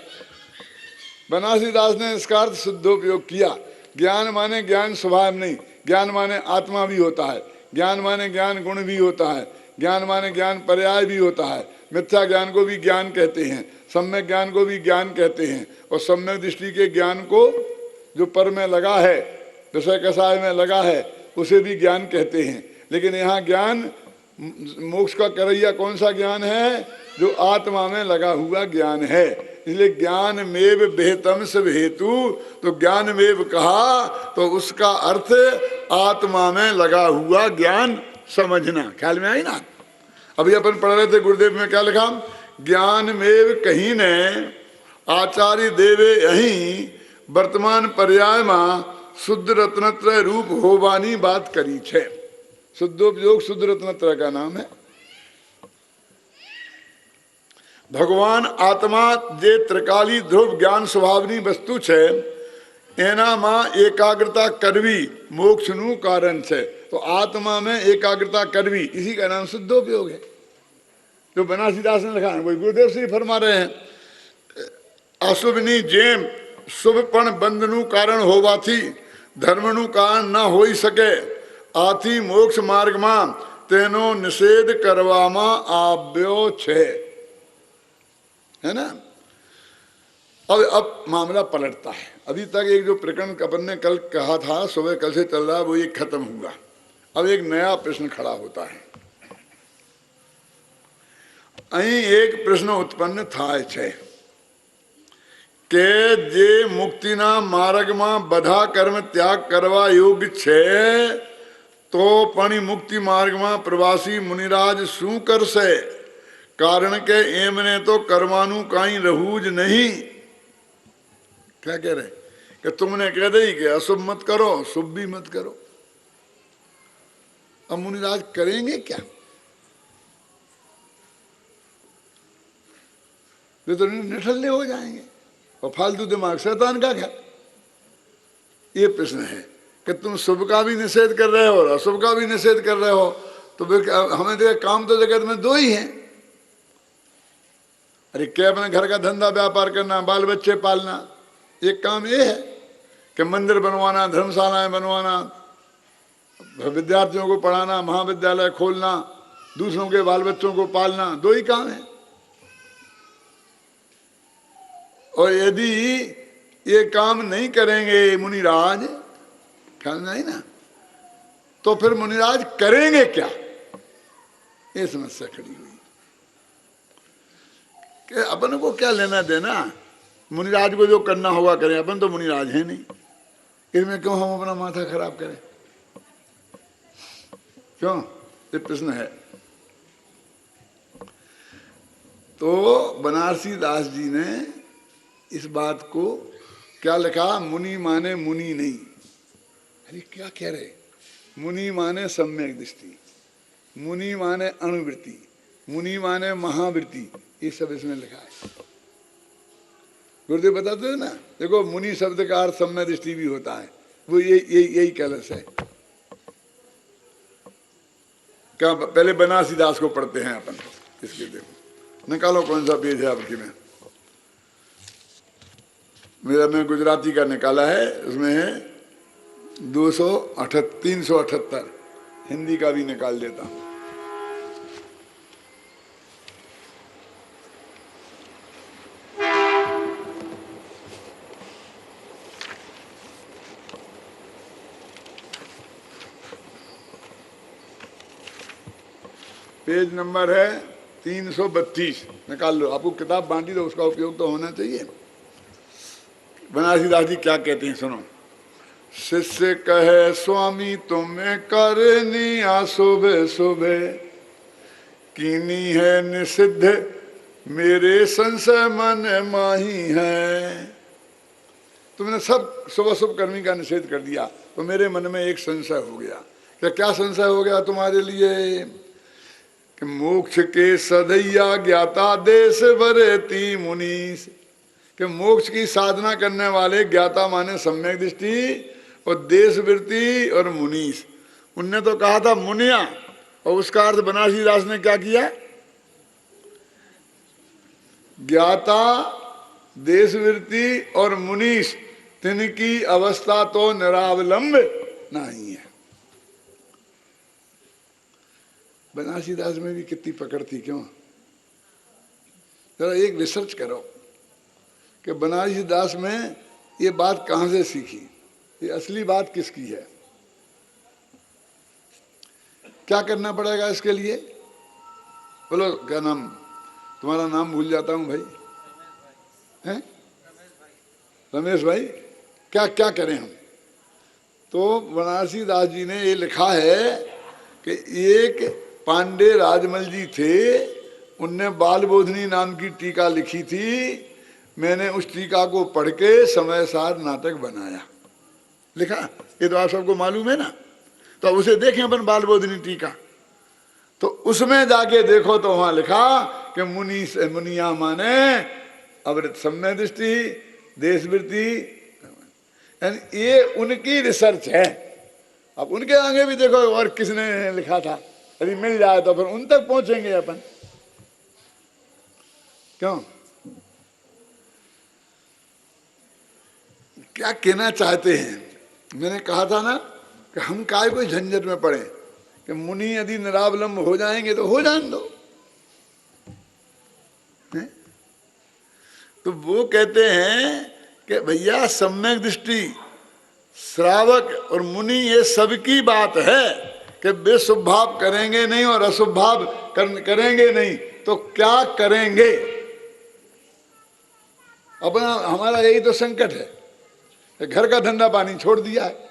S1: बनारसी दास ने इसका अर्थ शुद्ध उपयोग किया। ज्ञान माने ज्ञान स्वभाव नहीं, ज्ञान माने आत्मा भी होता है, ज्ञान माने ज्ञान गुण भी होता है, ज्ञान माने ज्ञान पर्याय भी होता है। मिथ्या ज्ञान को भी ज्ञान कहते हैं, सम्यक ज्ञान को भी ज्ञान कहते हैं, और सम्यक दृष्टि के ज्ञान को जो पर में लगा है, विषय कसाय में लगा है, उसे भी ज्ञान कहते हैं। लेकिन यहाँ ज्ञान मोक्ष का करैया कौन सा ज्ञान है? जो आत्मा में लगा हुआ ज्ञान है। इसलिए ज्ञान मेव बेहतम सब हेतु, तो ज्ञान मेव कहा तो उसका अर्थ आत्मा में लगा हुआ ज्ञान समझना। ख्याल में आई ना? अभी अपन पढ़ रहे थे गुरुदेव में क्या लिखा, ज्ञान मेव कहीं ने आचार्य देवे यही वर्तमान पर्याय में शुद्ध रत्नत्रय रूप होवानी बात करी छे। शुद्धोपयोग शुद्ध रत्नत्रय का नाम है। भगवान आत्मा जे त्रिकाली ध्रुव ज्ञान स्वभावनी वस्तु छे, एना मां एकाग्रता करवी मोक्ष नु कारण छे। तो आत्मा में एकाग्रता करवी, इसी का नाम शुद्धोपयोग है। जो बनारसीदास ने लिखा है वही गुरुदेव श्री फरमा रहे हैं। अशुभनी जेम शुभपण बंधनु कारण होवा थी, धर्मनु कारण न होई सके, आथी मोक्ष मार्ग में तेनो निषेध करवामा आव्यो छे, है ना। अब मामला पलटता है। अभी तक एक जो प्रकरण अपन ने कल कहा था, सुबह कल से चल रहा है, वो ये खत्म हुआ। अब एक नया प्रश्न खड़ा होता है। अहीं एक प्रश्न उत्पन्न थाय छे के जे मुक्तिना मार्ग में बधा कर्म त्याग करवा योग्य छे, तो पण मुक्ति मार्ग में प्रवासी मुनिराज शू करसे, कारण के एमने तो करवानु काई रहूज नहीं। क्या कह रहे कि तुमने कह दी कि अशुभ मत करो, शुभ भी मत करो। अब मुनिराज करेंगे क्या? वे तो निठल्ले हो जाएंगे और फालतू दिमाग शैतान का क्या। ये प्रश्न है कि तुम शुभ का भी निषेध कर रहे हो और अशुभ का भी निषेध कर रहे हो, तो फिर हमें देखा काम तो जगत में दो ही हैं। अरे क्या अपने घर का धंधा व्यापार करना, बाल बच्चे पालना, एक काम ये है कि मंदिर बनवाना, धर्मशालाएं बनवाना, विद्यार्थियों को पढ़ाना, महाविद्यालय खोलना, दूसरों के बाल बच्चों को पालना, दो ही काम है। और यदि ये काम नहीं करेंगे मुनिराज, ख्याल नहीं ना, तो फिर मुनिराज करेंगे क्या? ये समस्या खड़ी हुई कि अपन को क्या लेना देना, मुनिराज को जो करना होगा करें, अपन तो मुनिराज है नहीं, इसमें क्यों हम अपना माथा खराब करें? क्यों? ये प्रश्न है। तो बनारसी दास जी ने इस बात को क्या लिखा, मुनि माने मुनि नहीं। अरे क्या कह रहे, मुनि माने सम्यक दृष्टि, मुनि माने अणुवृत्ति, मुनि माने महावृत्ति, ये सब इसमें लिखा है। गुरुदेव बताते हो ना, देखो मुनि शब्द का अर्थ सम्यक दृष्टि भी होता है, वो यही कलश है। क्या पहले बनारसी दास को पढ़ते हैं अपन, इसके देखो निकालो कौन सा पेज है आपकी में। मेरा मैं गुजराती का निकाला है, उसमें है 378। हिंदी का भी निकाल देता हूं। पेज नंबर है 332, निकाल लो। आपको किताब बांटी तो उसका उपयोग तो होना चाहिए। बनारसी दास जी क्या कहते हैं सुनो। शिष्य कहे स्वामी तुम्हें करनी सुबह सुबह, कीनी है निषिद्ध मेरे संशय मन माही है। तुमने सब सुबह शुभ कर्मी का निषेध कर दिया, तो मेरे मन में एक संशय हो गया। क्या संशय हो गया तुम्हारे लिए? कि मोक्ष के सदैया ज्ञाता देश भरेती मुनीस, कि मोक्ष की साधना करने वाले ज्ञाता माने सम्यक दृष्टि और देश वृत्ति और मुनीस, उनने तो कहा था मुनिया, और उसका अर्थ बनारसी दास ने क्या किया? ज्ञाता देश वृत्ति और मुनीस, तिनकी अवस्था तो निरावलंब नहीं है। बनारसी दास में भी कितनी पकड़ थी, क्यों? जरा एक रिसर्च करो कि बनारसी दास में ये बात कहाँ से सीखी, ये असली बात किसकी है। क्या करना पड़ेगा इसके लिए? बोलो क्या नाम, तुम्हारा नाम भूल जाता हूँ भाई। हैं? रमेश भाई, क्या क्या करें हम? तो बनारसी दास जी ने ये लिखा है कि एक पांडे राजमल जी थे, उनने बाल बोधनी नाम की टीका लिखी थी। मैंने उस टीका को पढ़ के समय सार नाटक बनाया, लिखा। ये तो आप सबको मालूम है ना। तो अब उसे देखें अपन, बाल बोधनी टीका। तो उसमें जाके देखो तो वहां लिखा कि मुनि से मुनिया माने अवृत सम्य दृष्टि देशवृत्ति, यानी ये उनकी रिसर्च है। अब उनके आगे भी देखो और किसने लिखा था, यदि मिल जाए तो फिर उन तक पहुंचेंगे अपन। क्यों? क्या कहना चाहते हैं? मैंने कहा था ना कि हम काय कोई झंझट में पड़े कि मुनि यदि निरावलंब हो जाएंगे तो हो जाने दो। तो वो कहते हैं कि भैया सम्यक दृष्टि, श्रावक और मुनि ये सबकी बात है कि वे शुभ भाव करेंगे नहीं और अशुभ भाव करेंगे नहीं, तो क्या करेंगे? अपना हमारा यही तो संकट है कि घर का धंधा पानी छोड़ दिया है,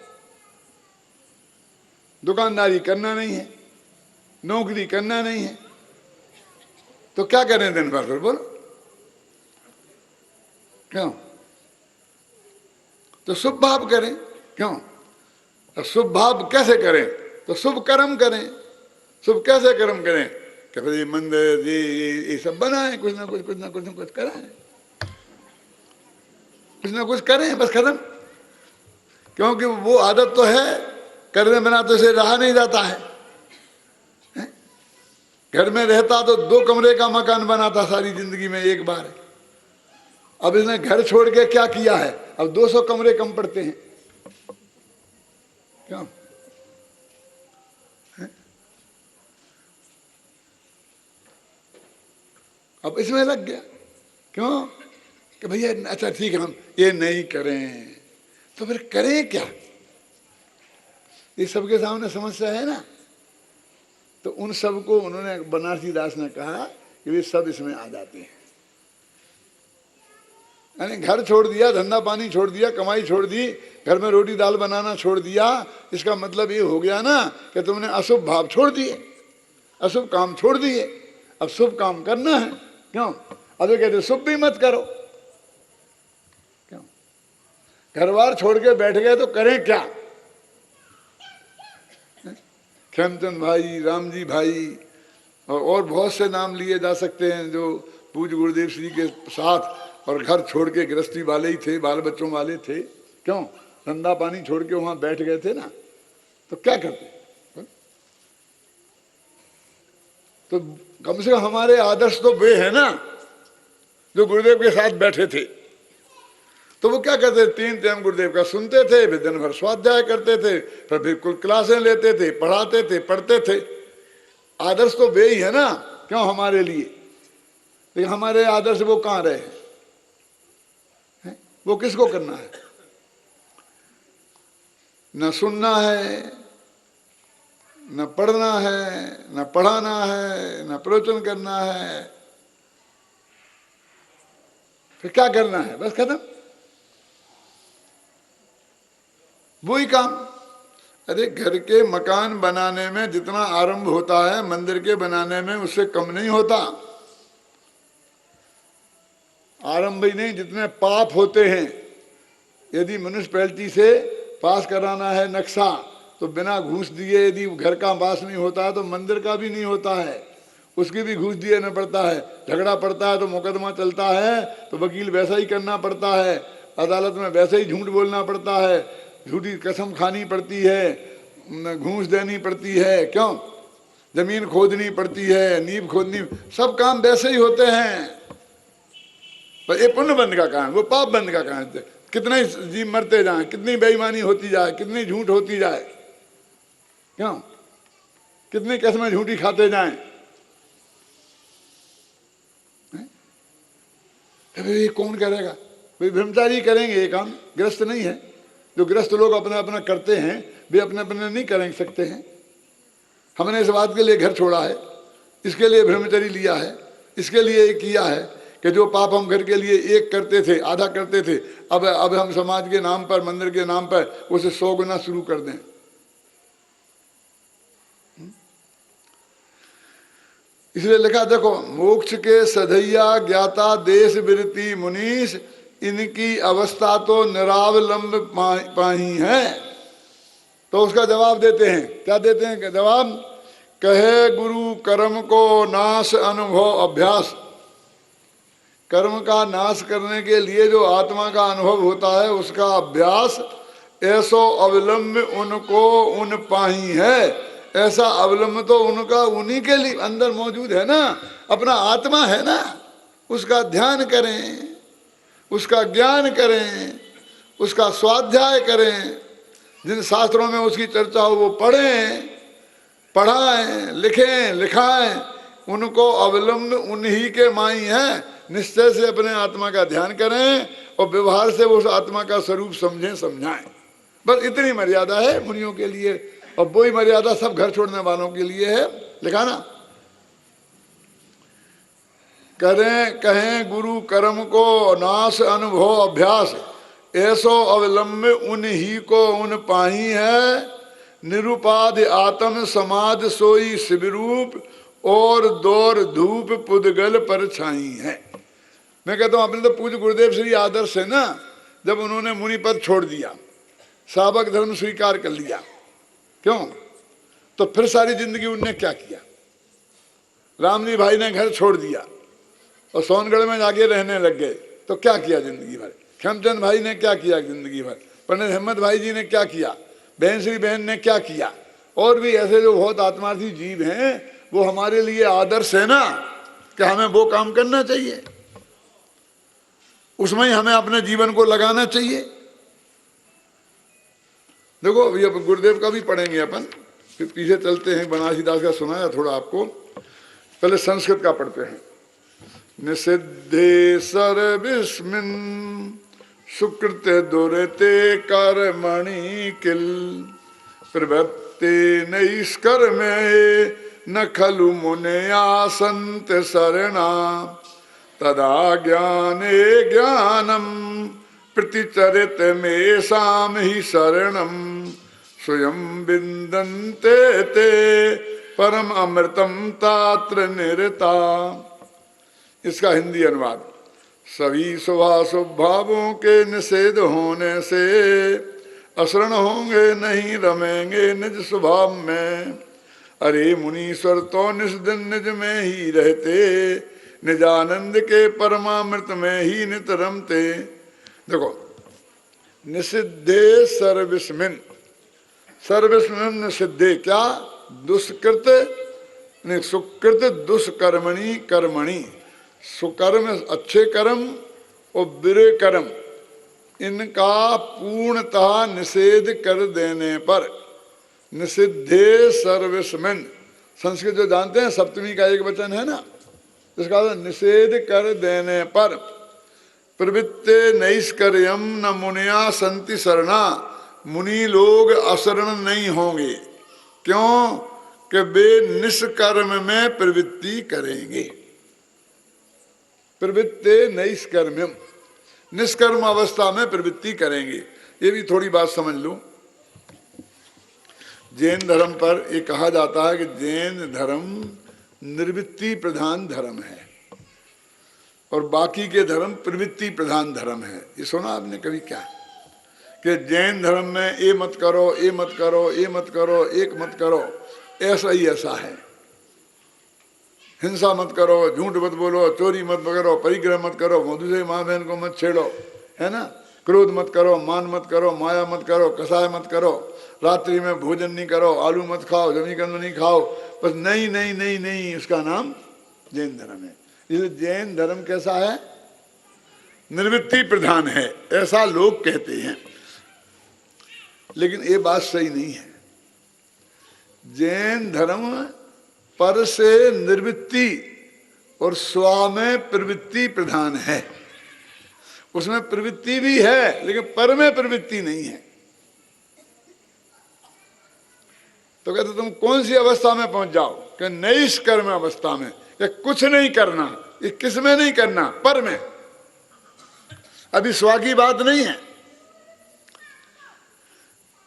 S1: दुकानदारी करना नहीं है, नौकरी करना नहीं है, तो क्या करें दिन भर? फिर बोलो क्यों? तो शुभ भाव करें। क्यों? तो शुभ भाव कैसे करें? तो शुभ कर्म करें। शुभ कैसे कर्म करें? कि भाई मंदिर ये सब बनाए, कुछ ना कुछ कराएं, कुछ ना कुछ करें, बस खत्म। क्योंकि वो आदत तो है, करने बिना तो इसे रहा नहीं जाता है। घर में रहता तो 2 कमरे का मकान बनाता सारी जिंदगी में एक बार। अब इसने घर छोड़ के क्या किया है? अब 200 कमरे कम पड़ते हैं। क्यों? अब इसमें लग गया। क्यों? कि भैया अच्छा ठीक है, हम ये नहीं करें, तो फिर करें क्या? ये सबके सामने समस्या है ना। तो उन सबको उन्होंने, बनारसी दास ने कहा कि वे सब इसमें आ जाते हैं। यानी घर छोड़ दिया, धंधा पानी छोड़ दिया, कमाई छोड़ दी, घर में रोटी दाल बनाना छोड़ दिया। इसका मतलब ये हो गया ना कि तुमने अशुभ भाव छोड़ दिए, अशुभ काम छोड़ दिए। अब शुभ काम करना है। क्यों? अब ये कहते शुभ भी मत करो। क्यों? घर बार छोड़ के बैठ गए तो करें क्या? खेमचंद भाई, राम जी भाई और बहुत से नाम लिए जा सकते हैं जो पूज्य गुरुदेव श्री के साथ और घर छोड़ के गृहस्थी वाले ही थे, बाल बच्चों वाले थे। क्यों? धंधा पानी छोड़ के वहां बैठ गए थे ना, तो क्या करते? तो कम से कम हमारे आदर्श तो वे है ना जो गुरुदेव के साथ बैठे थे। तो वो क्या करते? 3 टाइम गुरुदेव का सुनते थे, फिर दिन भर स्वाध्याय करते थे, फिर बिल्कुल क्लासें लेते थे, पढ़ाते थे, पढ़ते थे। आदर्श तो वे ही है ना। क्यों? हमारे लिए। लेकिन हमारे आदर्श वो कहाँ रहे? वो किसको करना है? न सुनना है, न पढ़ना है, न पढ़ाना है, न प्रवचन करना है, फिर क्या करना है? बस खत्म। वही काम। अरे घर के मकान बनाने में जितना आरंभ होता है, मंदिर के बनाने में उससे कम नहीं होता। आरंभ ही नहीं, जितने पाप होते हैं। यदि म्युनिसिपैलिटी से पास कराना है नक्शा, तो बिना घूस दिए यदि घर का पास नहीं होता है तो मंदिर का भी नहीं होता है, उसकी भी घूस दिए न पड़ता है। झगड़ा पड़ता है तो मुकदमा चलता है तो वकील वैसा ही करना पड़ता है, अदालत में वैसे ही झूठ बोलना पड़ता है, झूठी कसम खानी पड़ती है, घूस देनी पड़ती है। क्यों? जमीन खोदनी पड़ती है, नींव खोदनी, सब काम वैसे ही होते हैं। पर ये पुण्य बंद का काम, वो पाप बंद का काम। कितने जीव मरते जाएं, कितनी बेईमानी होती जाए, कितनी झूठ होती जाए। क्यों? कितनी कसमें झूठी खाते जाएं। ये कौन करेगा? भाई ब्रह्मचारी करेंगे ये काम, गृहस्थ नहीं है। जो गृहस्थ लोग अपना अपना करते हैं वे अपने अपने नहीं कर सकते हैं। हमने इस बात के लिए घर छोड़ा है, इसके लिए ब्रह्मचर्य लिया है, इसके लिए किया है कि जो पाप हम घर के लिए एक करते थे, आधा करते थे, अब हम समाज के नाम पर, मंदिर के नाम पर उसे 100 गुना शुरू कर दें। इसलिए लिखा देखो, मोक्ष के सधैया ज्ञाता देश विरति मुनीश, इनकी अवस्था तो निरावलंब पाही है। तो उसका जवाब देते हैं, क्या देते हैं जवाब? कहे गुरु कर्म को नाश अनुभव अभ्यास। कर्म का नाश करने के लिए जो आत्मा का अनुभव होता है उसका अभ्यास, ऐसो अवलंब उनको उन पाही है। ऐसा अवलंब तो उनका उन्हीं के लिए अंदर मौजूद है ना, अपना आत्मा है ना, उसका ध्यान करें, उसका ज्ञान करें, उसका स्वाध्याय करें, जिन शास्त्रों में उसकी चर्चा हो वो पढ़ें, पढ़ाएं, लिखें, लिखाएं, उनको अवलंब उन्हीं के माई हैं। निश्चय से अपने आत्मा का ध्यान करें और व्यवहार से उस आत्मा का स्वरूप समझें, समझाएं। बस इतनी मर्यादा है मुनियों के लिए, और वही मर्यादा सब घर छोड़ने वालों के लिए है। लिखा ना, करें कहें गुरु कर्म को नाश अनुभव अभ्यास, ऐसो अवलंब उन्हीं को उन पाही है। निरुपाधि आत्म समाज सोई शिवरूप, और दौर धूप पुदगल पर छाई है। मैं कहता हूं अपने तो पूज्य गुरुदेव श्री आदर्श है ना, जब उन्होंने मुनि पद छोड़ दिया, सावक धर्म स्वीकार कर लिया, क्यों? तो फिर सारी जिंदगी उनने क्या किया? राम जी भाई ने घर छोड़ दिया और सोनगढ़ में जाके रहने लग गए, तो क्या किया जिंदगी भर? खेमचंद भाई ने क्या किया जिंदगी भर? पंडित हिम्मत भाई जी ने क्या किया? बहन श्री बहन ने क्या किया? और भी ऐसे जो बहुत आत्मार्थी जीव हैं, वो हमारे लिए आदर्श है ना, कि हमें वो काम करना चाहिए, उसमें ही हमें अपने जीवन को लगाना चाहिए। देखो ये गुरुदेव का भी पढ़ेंगे अपन, फिर पीछे चलते हैं। बनारसीदास का सुनाया थोड़ा आपको, पहले संस्कृत का पढ़ते हैं। निषिद्धे सर्विस्मिन् सुकृत दुरते कर्मणि किल, प्रवृत्ते नैष्कर्मे न खलु मुनया संत शरणा, तदा ज्ञाने ज्ञानम प्रतिचरित मेषाम ही शरणम, स्वयं विन्दन्ते ते परम अमृतम तात्र निरता। इसका हिंदी अनुवाद, सभी शुभाशुभ भावों के निषेध होने से अशरण होंगे, नहीं रमेंगे निज स्वभाव में। अरे मुनीश्वर तो निज दिन निज में ही रहते, निजानंद के परमामृत में ही नित रमते। देखो, निषिद्धे सर्विस्मिन्, सर्विस्मिन् निषिद्धे क्या? दुष्कृत नहीं, सुकृत दुष्कर्मणि कर्मणि। सुकर्म अच्छे कर्म और बुरे कर्म, इनका पूर्णतः निषेध कर देने पर, निषिद्धे सर्विस्मिन्, संस्कृत जो जानते हैं सप्तमी का एक वचन है ना, जिसका निषेध कर देने पर, प्रवृत्ते नैष्कर्यम न मुनिया संति शरणा, मुनि लोग अशरण नहीं होंगे। क्यों? कि वे निष्कर्म में प्रवृत्ति करेंगे। प्रवृत्ते नैष्कर्म्यम, निष्कर्म अवस्था में प्रवृत्ति करेंगे। ये भी थोड़ी बात समझ लो। जैन धर्म पर ये कहा जाता है कि जैन धर्म निर्वृत्ति प्रधान धर्म है और बाकी के धर्म प्रवृत्ति प्रधान धर्म है। ये सुना आपने कभी क्या? कि जैन धर्म में ये मत करो, ये मत करो, ये मत करो, एक मत करो, ऐसा ही ऐसा है। हिंसा मत करो, झूठ मत बोलो, चोरी मत करो, परिग्रह मत करो, दूसरे माँ बहन को मत छेड़ो, है ना, क्रोध मत करो, मान मत करो, माया मत करो, कसाय मत करो, रात्रि में भोजन नहीं करो, आलू मत खाओ, जमीकंद नहीं खाओ, बस नहीं नहीं नहीं नहीं, उसका नाम जैन धर्म है। इसलिए जैन धर्म कैसा है? निर्वृत्ति प्रधान है, ऐसा लोग कहते हैं। लेकिन ये बात सही नहीं है। जैन धर्म पर से निर्वृत्ति और स्व में प्रवृत्ति प्रधान है। उसमें प्रवृत्ति भी है लेकिन पर में प्रवृत्ति नहीं है। तो कहते तुम कौन सी अवस्था में पहुंच जाओ? कि नैष्कर्म अवस्था में, कि कुछ नहीं करना, ये किस में नहीं करना, पर में। अभी स्व की बात नहीं है।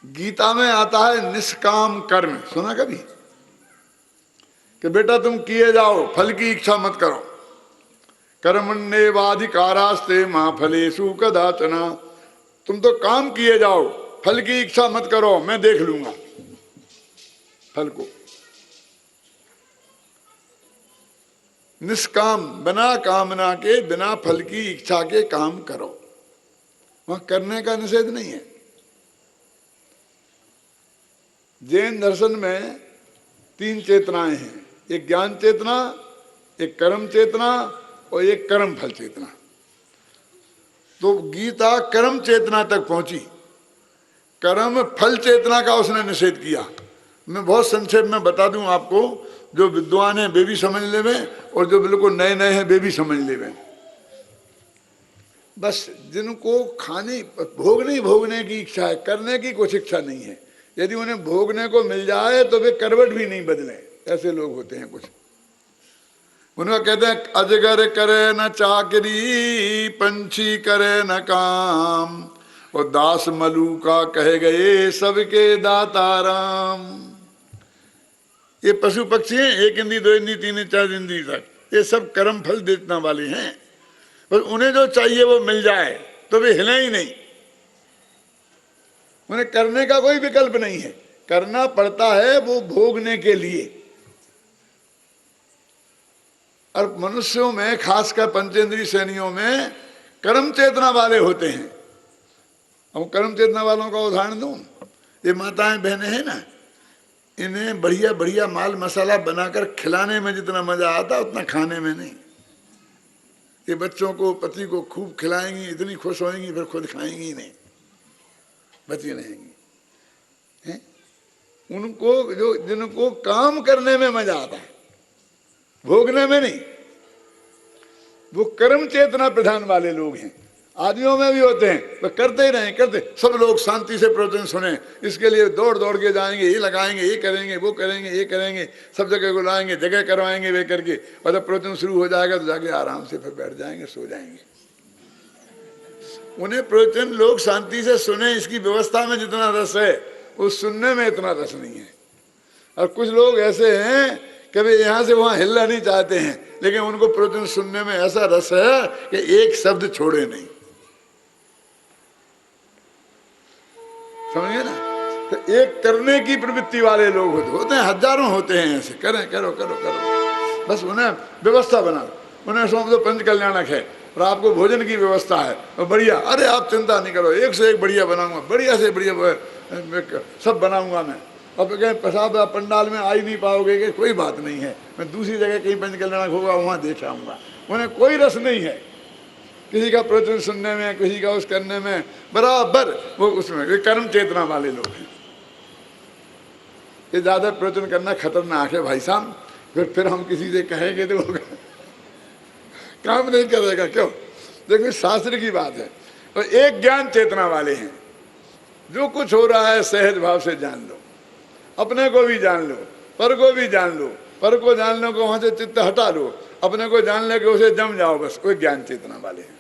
S1: गीता में आता है निष्काम कर्म, सुना कभी कि बेटा तुम किए जाओ, फल की इच्छा मत करो। कर्मण्येवाधिकारास्ते मा फलेषु कदाचन, तुम तो काम किए जाओ, फल की इच्छा मत करो, मैं देख लूंगा फल को। निष्काम, बिना कामना के, बिना फल की इच्छा के काम करो, वहां करने का निषेध नहीं है। जैन दर्शन में 3 चेतनाएं हैं, एक ज्ञान चेतना, एक कर्म चेतना और एक कर्म फल चेतना। तो गीता कर्म चेतना तक पहुंची, कर्म फल चेतना का उसने निषेध किया। मैं बहुत संक्षेप में बता दूं आपको, जो विद्वान है वे भी समझ लेवे और जो बिल्कुल नए नए हैं वे भी समझ लेवे। बस जिनको खाने भोगने की इच्छा है, करने की कुछ इच्छा नहीं है, यदि उन्हें भोगने को मिल जाए तो वे करवट भी नहीं बदले, ऐसे लोग होते हैं कुछ। उनका कहते हैं अजगर करे न चाकरी, पंछी करे न काम, और दास मलूका कहे गए सबके दाता राम। ये पशु पक्षी हैं, 1 इंद्री 2 इंद्री 3 इंद्री 4 इंद्री तक, ये सब कर्म फल देने वाले हैं। पर उन्हें जो चाहिए वो मिल जाए तो वे हिले ही नहीं, उन्हें करने का कोई विकल्प नहीं है, करना पड़ता है वो भोगने के लिए। और मनुष्यों में, खासकर पंचेंद्रीय श्रेणियों में कर्म चेतना वाले होते हैं। अब कर्म चेतना वालों का उदाहरण दूं, ये माताएं बहनें हैं ना, इन्हें बढ़िया बढ़िया माल मसाला बनाकर खिलाने में जितना मजा आता उतना खाने में नहीं। ये बच्चों को, पति को खूब खिलाएंगी, इतनी खुश होएंगी, फिर खुद खाएंगी ही नहीं, बची रहेंगी। उनको जिनको काम करने में मजा आता है, भोगने में नहीं, वो कर्म चेतना प्रधान वाले लोग हैं। आदमियों में भी होते हैं, वो करते ही रहें, करते, सब लोग शांति से प्रवचन सुने, इसके लिए दौड़ दौड़ के जाएंगे, ये लगाएंगे, ये करेंगे, वो करेंगे, ये करेंगे, सब जगह को लाएंगे, जगह करवाएंगे वे करके, और जब प्रवचन शुरू हो जाएगा तो जाके आराम से फिर बैठ जाएंगे, सो जाएंगे। उन्हें प्रवचन लोग शांति से सुने, इसकी व्यवस्था में जितना रस है उस सुनने में इतना रस नहीं है। और कुछ लोग ऐसे हैं कि वे यहाँ से वहाँ हिलना नहीं चाहते हैं, लेकिन उनको प्रवचन सुनने में ऐसा रस है कि एक शब्द छोड़े नहीं, समझे ना। तो एक करने की प्रवृत्ति वाले लोग होते हैं, हजारों होते हैं ऐसे, करें, करो करो करो, बस उन्हें व्यवस्था बना, उन्हें सौंप दो पंच कल्याणक है और आपको भोजन की व्यवस्था है और बढ़िया, अरे आप चिंता नहीं करो, एक से एक बढ़िया बनाऊंगा, बढ़िया से बढ़िया सब बनाऊंगा मैं। अब कहें प्रसाद आप पंडाल में आ ही नहीं पाओगे, कि कोई बात नहीं है, मैं दूसरी जगह कहीं पंच कल्याणक होगा वहाँ देख आऊँगा। उन्हें कोई रस नहीं है किसी का प्रवचन सुनने में, किसी का उस करने में, बराबर वो उसमें, वे कर्म चेतना वाले लोग हैं। ये ज़्यादा प्रवचन करना खतरनाक है भाई साहब, फिर हम किसी से कहेंगे तो काम नहीं करेगा, क्यों? देखो शास्त्र की बात है। और एक ज्ञान चेतना वाले हैं, जो कुछ हो रहा है सहज भाव से जान लो, अपने को भी जान लो, पर को भी जान लो, पर को जानने को वहां से चित्त हटा लो, अपने को जान ले के उसे जम जाओ, बस कोई ज्ञान चेतना वाले हैं।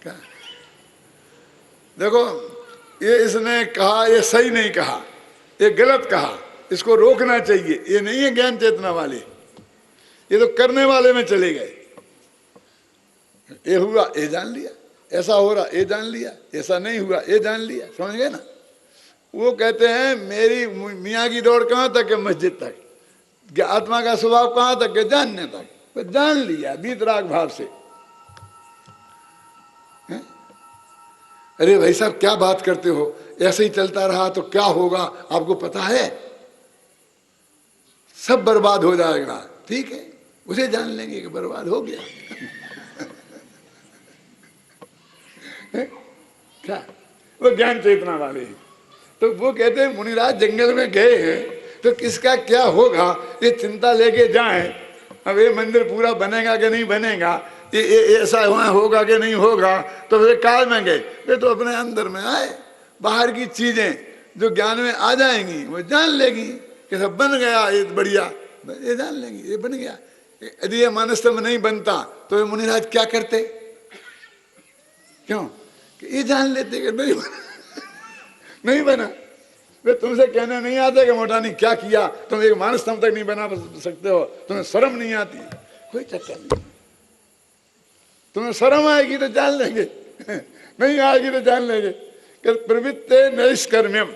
S1: क्या देखो, ये इसने कहा, ये सही नहीं कहा, ये गलत कहा, इसको रोकना चाहिए, ये नहीं है ज्ञान चेतना वाले। ये तो करने वाले में चले गए, ये हुआ ये जान लिया, ऐसा हो रहा ये जान लिया, ऐसा नहीं हुआ ये जान लिया, समझ गए ना। वो कहते हैं मेरी मियाँ की दौड़ कहाँ तक है, मस्जिद तक, आत्मा का स्वभाव कहाँ तक है, जानने तक, तो जान लिया बीतराग भाव से। अरे भाई साहब क्या बात करते हो, ऐसे ही चलता रहा तो क्या होगा, आपको पता है सब बर्बाद हो जाएगा। ठीक है, उसे जान लेंगे कि बर्बाद हो गया। क्या वो ज्ञान चेतना वाले हैं। तो वो कहते हैं मुनिराज जंगल में गए हैं तो किसका क्या होगा ये चिंता लेके जाएं, अब ये मंदिर पूरा बनेगा कि नहीं बनेगा, ये ऐसा वहाँ होगा कि नहीं होगा, तो वे काल में गए, वे तो अपने अंदर में आए, बाहर की चीजें जो ज्ञान में आ जाएंगी वो जान लेगी कि सब बन गया, ये बढ़िया, ये जान लेंगी ये बन गया, यदि ये मानस्तंभ नहीं बनता तो ये मुनिराज क्या करते? क्यों? कि ये जान लेते कि नहीं बना, नहीं बना। वे तुमसे कहने नहीं आते कि मोटानी क्या किया, तुम एक मानस्तंभ तक नहीं बना सकते हो, तुम्हें शर्म नहीं आती? कोई चक्कर नहीं, तुम्हें शर्म आएगी तो जान लेंगे, नहीं आएगी तो जान लेंगे कि प्रवृत्ते नैष्कर्म्यम,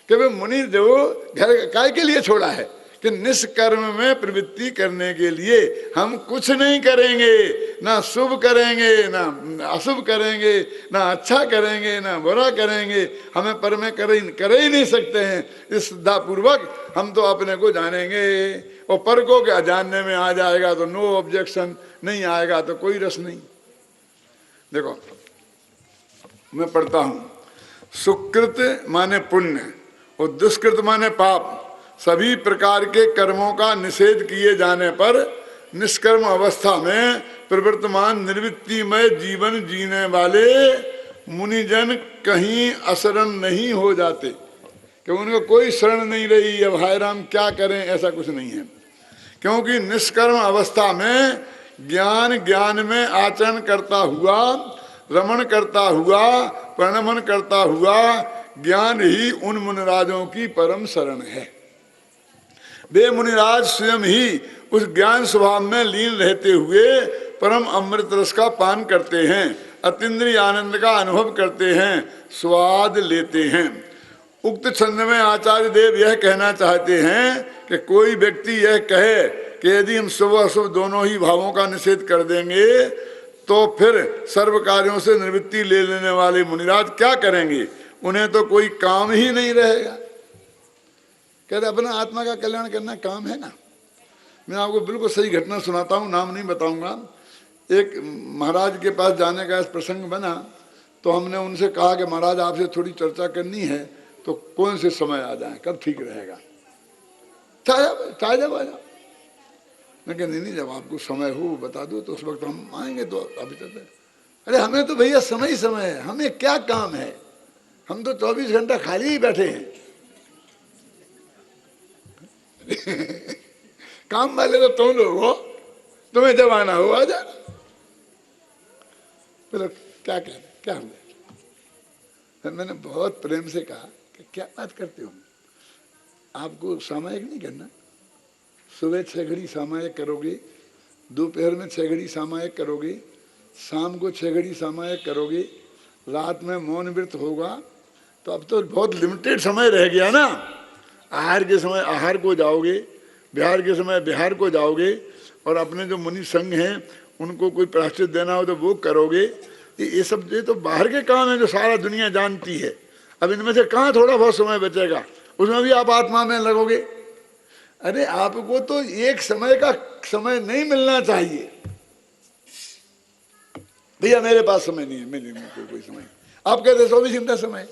S1: कि वे मुनि जो घर काय के लिए छोड़ा है कि निष्कर्म में प्रवृत्ति करने के लिए हम कुछ नहीं करेंगे, ना शुभ करेंगे ना अशुभ करेंगे, ना अच्छा करेंगे ना बुरा करेंगे, हमें पर में कर ही नहीं सकते हैं। इस श्रद्धापूर्वक हम तो अपने को जानेंगे, और पर को क्या जानने में आ जाएगा तो नो ऑब्जेक्शन, नहीं आएगा तो कोई रस नहीं। देखो मैं पढ़ता हूं, सुकृत माने पुण्य और दुष्कृत माने पाप, सभी प्रकार के कर्मों का निषेध किए जाने पर निष्कर्म अवस्था में प्रवर्तमान निर्वृत्तिमय जीवन जीने वाले मुनिजन कहीं अशरण नहीं हो जाते, कि उनको कोई शरण नहीं रही, अब हाय राम क्या करें, ऐसा कुछ नहीं है। क्योंकि निष्कर्म अवस्था में ज्ञान में आचरण करता हुआ, रमण करता हुआ, प्रणमन करता हुआ ज्ञान ही उन मुनिराजों की परम शरण है। वे मुनिराज स्वयं ही उस ज्ञान स्वभाव में लीन रहते हुए परम अमृत रस का पान करते हैं, अतीन्द्रिय आनंद का अनुभव करते हैं, स्वाद लेते हैं। उक्त छंद में आचार्य देव यह कहना चाहते हैं कि कोई व्यक्ति यह कहे कि यदि हम शुभ अशुभ दोनों ही भावों का निषेध कर देंगे तो फिर सर्व कार्यों से निवृत्ति ले लेने वाले मुनिराज क्या करेंगे? उन्हें तो कोई काम ही नहीं रहेगा। कहते अपना आत्मा का कल्याण करना काम है ना। मैं आपको बिल्कुल सही घटना सुनाता हूँ, नाम नहीं बताऊंगा। एक महाराज के पास जाने का प्रसंग बना तो हमने उनसे कहा कि महाराज आपसे थोड़ी चर्चा करनी है, तो कौन से समय आ जाए, कब ठीक रहेगा? चाहे जब आ जाओ। मैं कहा नहीं, जब आपको समय हो बता दो तो उस वक्त हम आएंगे। तो अभी तक अरे हमें तो भैया समय ही समय है, हमें क्या काम है, हम तो 24 घंटा खाली ही बैठे हैं। काम वाले तो तुम लोग हो, तुम्हें जब आना हो आ जाना। बोलो क्या कह रहे, क्या हुआ? मैंने बहुत प्रेम से कहा कि क्या बात करते हो, आपको सामायिक नहीं करना। सुबह 6 घड़ी सामायिक करोगे, दोपहर में 6 घड़ी सामायिक करोगे, शाम को 6 घड़ी सामायिक करोगे, रात में मौन व्रत होगा, तो अब तो बहुत लिमिटेड समय रह गया ना। आहार के समय आहार को जाओगे, बिहार के समय बिहार को जाओगे, और अपने जो मुनि संघ हैं उनको कोई प्रायश्चित देना हो तो वो करोगे। ये सब ये तो बाहर के काम है जो सारा दुनिया जानती है। अब इनमें से कहाँ थोड़ा बहुत समय बचेगा, उसमें भी आप आत्मा में लगोगे। अरे आपको तो एक समय का समय नहीं मिलना चाहिए। भैया मेरे पास समय नहीं है, मेरे लिए कोई समय। आप कहते 24 घंटा समय,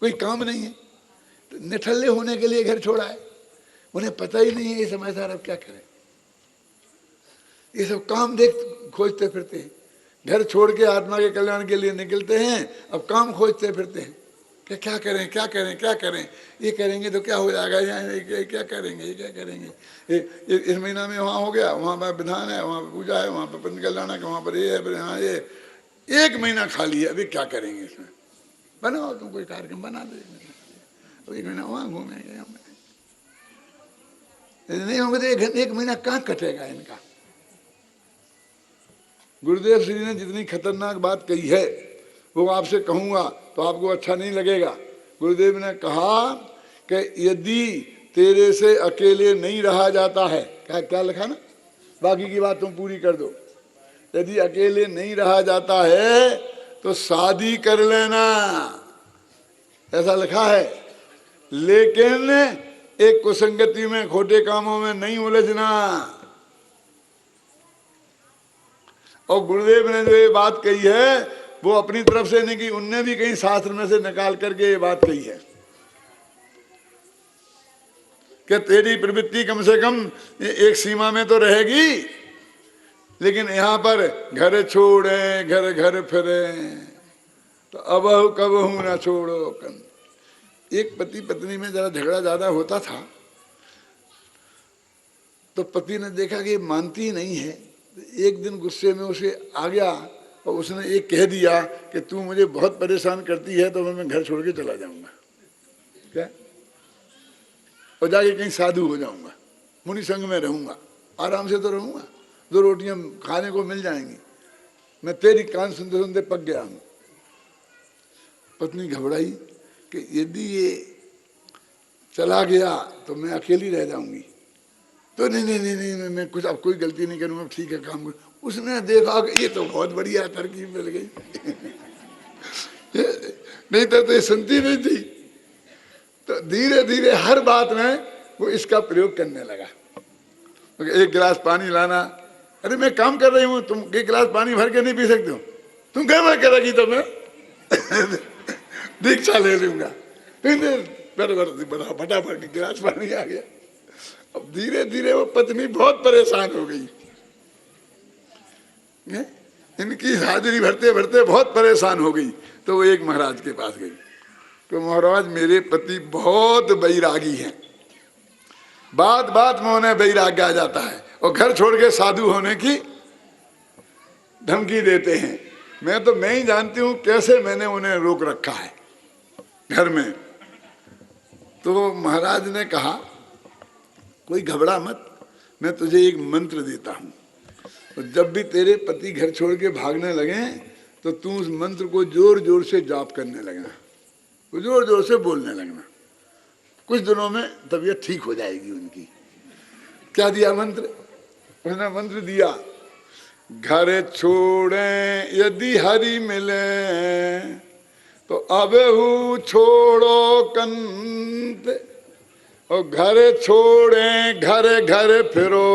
S1: कोई काम नहीं है, तो निठल्ले होने के लिए घर छोड़ा है। उन्हें पता ही नहीं है ये समझदार अब क्या करें। ये सब काम देख खोजते फिरते हैं, घर छोड़ के आत्मा के कल्याण के लिए निकलते हैं, अब काम खोजते फिरते हैं कि क्या करें क्या करें क्या करें, ये करेंगे तो क्या हो जाएगा, ये क्या करेंगे, ये क्या करेंगे, इस महीना में वहाँ हो गया, वहाँ पर विधान है, वहाँ पर पूजा है, वहाँ पर पंच कल्याण है, वहाँ पर ये है, यहाँ ये 1 महीना खाली है, अभी क्या करेंगे इसमें? बनाओ तुम कोई कार्यक्रम बना दो, 1 महीना वहाँ घूमेंगे, नहीं होंगे तो 1 महीना कहाँ कटेगा इनका। गुरुदेव श्री ने जितनी खतरनाक बात कही है वो आपसे कहूँगा तो आपको अच्छा नहीं लगेगा। गुरुदेव ने कहा कि यदि तेरे से अकेले नहीं रहा जाता है, क्या लिखा ना, बाकी की बात तुम पूरी कर दो। यदि अकेले नहीं रहा जाता है तो शादी कर लेना, ऐसा लिखा है। लेकिन एक कुसंगति में, खोटे कामों में नहीं उलझना। और गुरुदेव ने जो ये बात कही है वो अपनी तरफ से नहीं की, उनने भी कहीं शास्त्र में से निकाल करके ये बात कही है कि तेरी प्रवृत्ति कम से कम एक सीमा में तो रहेगी, लेकिन यहाँ पर घर छोड़े घर घर फिरे तो अब कब हूं ना छोड़ो कन। एक पति पत्नी में जरा झगड़ा ज्यादा होता था तो पति ने देखा कि मानती ही नहीं है। एक दिन गुस्से में उसे आ गया और उसने एक कह दिया कि तू मुझे बहुत परेशान करती है तो मैं घर छोड़ के चला जाऊंगा, क्या, और जाके कहीं साधु हो जाऊंगा, मुनि संग में रहूंगा, आराम से तो रहूंगा, 2 रोटियां खाने को मिल जाएंगी, मैं तेरी कान सुनते सुनते पक गया हूं। पत्नी घबराई कि यदि ये चला गया तो मैं अकेली रह जाऊंगी। तो नहीं नहीं नहीं नहीं, मैं कुछ अब कोई गलती नहीं करूंगा, ठीक है काम कर। उसने देखा कि ये तो बहुत बढ़िया तरकीब मिल गई नहीं तो ये सुनती नहीं थी। तो धीरे धीरे हर बात में वो इसका प्रयोग करने लगा। एक गिलास पानी लाना, अरे मैं काम कर रही हूँ, तुम 1 गिलास पानी भर के नहीं पी सकते हो, तुम घर में करेगी तो मैं दीक्षा ले लूंगा। फटाफट गिलास पानी आ गया। अब धीरे धीरे वो पत्नी बहुत परेशान हो गई, इनकी हाजिरी भरते भरते बहुत परेशान हो गई। तो वो एक महाराज के पास गई, तो महाराज मेरे पति बहुत बैरागी हैं, बात बात में उन्हें वैराग्य आ जाता है और घर छोड़ के साधु होने की धमकी देते हैं। मैं ही जानती हूं कैसे मैंने उन्हें रोक रखा है घर में। तो महाराज ने कहा कोई घबरा मत, मैं तुझे एक मंत्र देता हूं, और जब भी तेरे पति घर छोड़ के भागने लगे तो तू उस मंत्र को जोर जोर से जाप करने लगना, जोर जोर से बोलने लगना। कुछ दिनों में तबीयत ठीक हो जाएगी उनकी। क्या दिया मंत्र? उसने मंत्र दिया, घर छोड़े यदि हरि मिले तो अबहु छोड़ो कंत, और घर छोड़े घर घर फिरो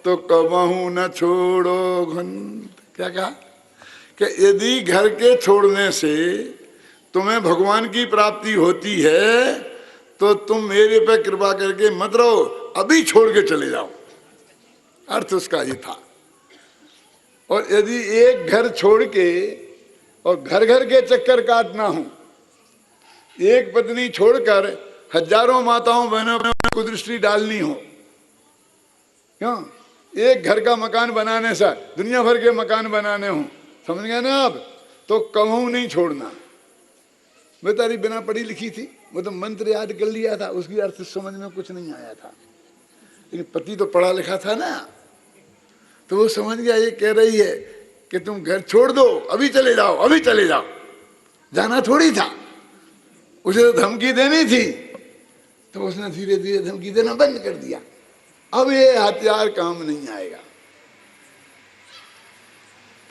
S1: तो कबहू न छोड़ो घंत। क्या कहा कि यदि घर के छोड़ने से तुम्हें भगवान की प्राप्ति होती है तो तुम मेरे पे कृपा करके मत रहो, अभी छोड़ के चले जाओ। अर्थ उसका ये था। और यदि एक घर छोड़ के और घर घर के चक्कर काटना हो, एक पत्नी छोड़कर हजारों माताओं बहनों को दृष्टि डालनी हो, क्यों? एक घर का मकान बनाने से दुनिया भर के मकान बनाने हो, समझ गए ना आप? तो कहूं नहीं छोड़ना। बेचारी बिना पढ़ी लिखी थी, वो तो मंत्र याद कर लिया था, उसकी अर्थ समझ में कुछ नहीं आया था, लेकिन पति तो पढ़ा लिखा था ना, तो वो समझ गया ये कह रही है कि तुम घर छोड़ दो, अभी चले जाओ, अभी चले जाओ। जाना थोड़ी था, उसे तो धमकी देनी थी, तो उसने धीरे धीरे धमकी देना बंद कर दिया। अब ये हथियार काम नहीं आएगा।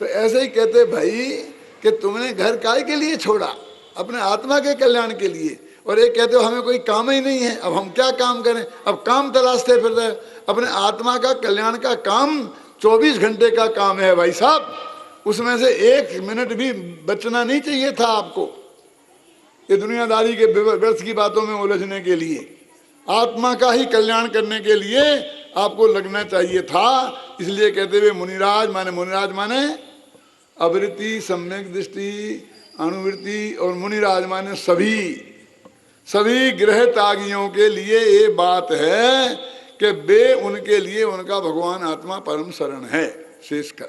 S1: तो ऐसे ही कहते भाई कि तुमने घर काय के लिए छोड़ा? अपने आत्मा के कल्याण के लिए। और ये कहते हो हमें कोई काम ही नहीं है, अब हम क्या काम करें? अब काम तलाशते फिरते। अपने आत्मा का कल्याण का काम 24 घंटे का काम है भाई साहब, उसमें से 1 मिनट भी बचना नहीं चाहिए था आपको ये दुनियादारी के व्यर्थ की बातों में उलझने के लिए। आत्मा का ही कल्याण करने के लिए आपको लगना चाहिए था। इसलिए कहते हुए मुनिराज माने अवृत्ति, सम्यक दृष्टि, अनुवृत्ति, और मुनिराज माने सभी ग्रह त्यागियों के लिए ये बात है कि वे उनके लिए उनका भगवान आत्मा परम शरण है। शेष का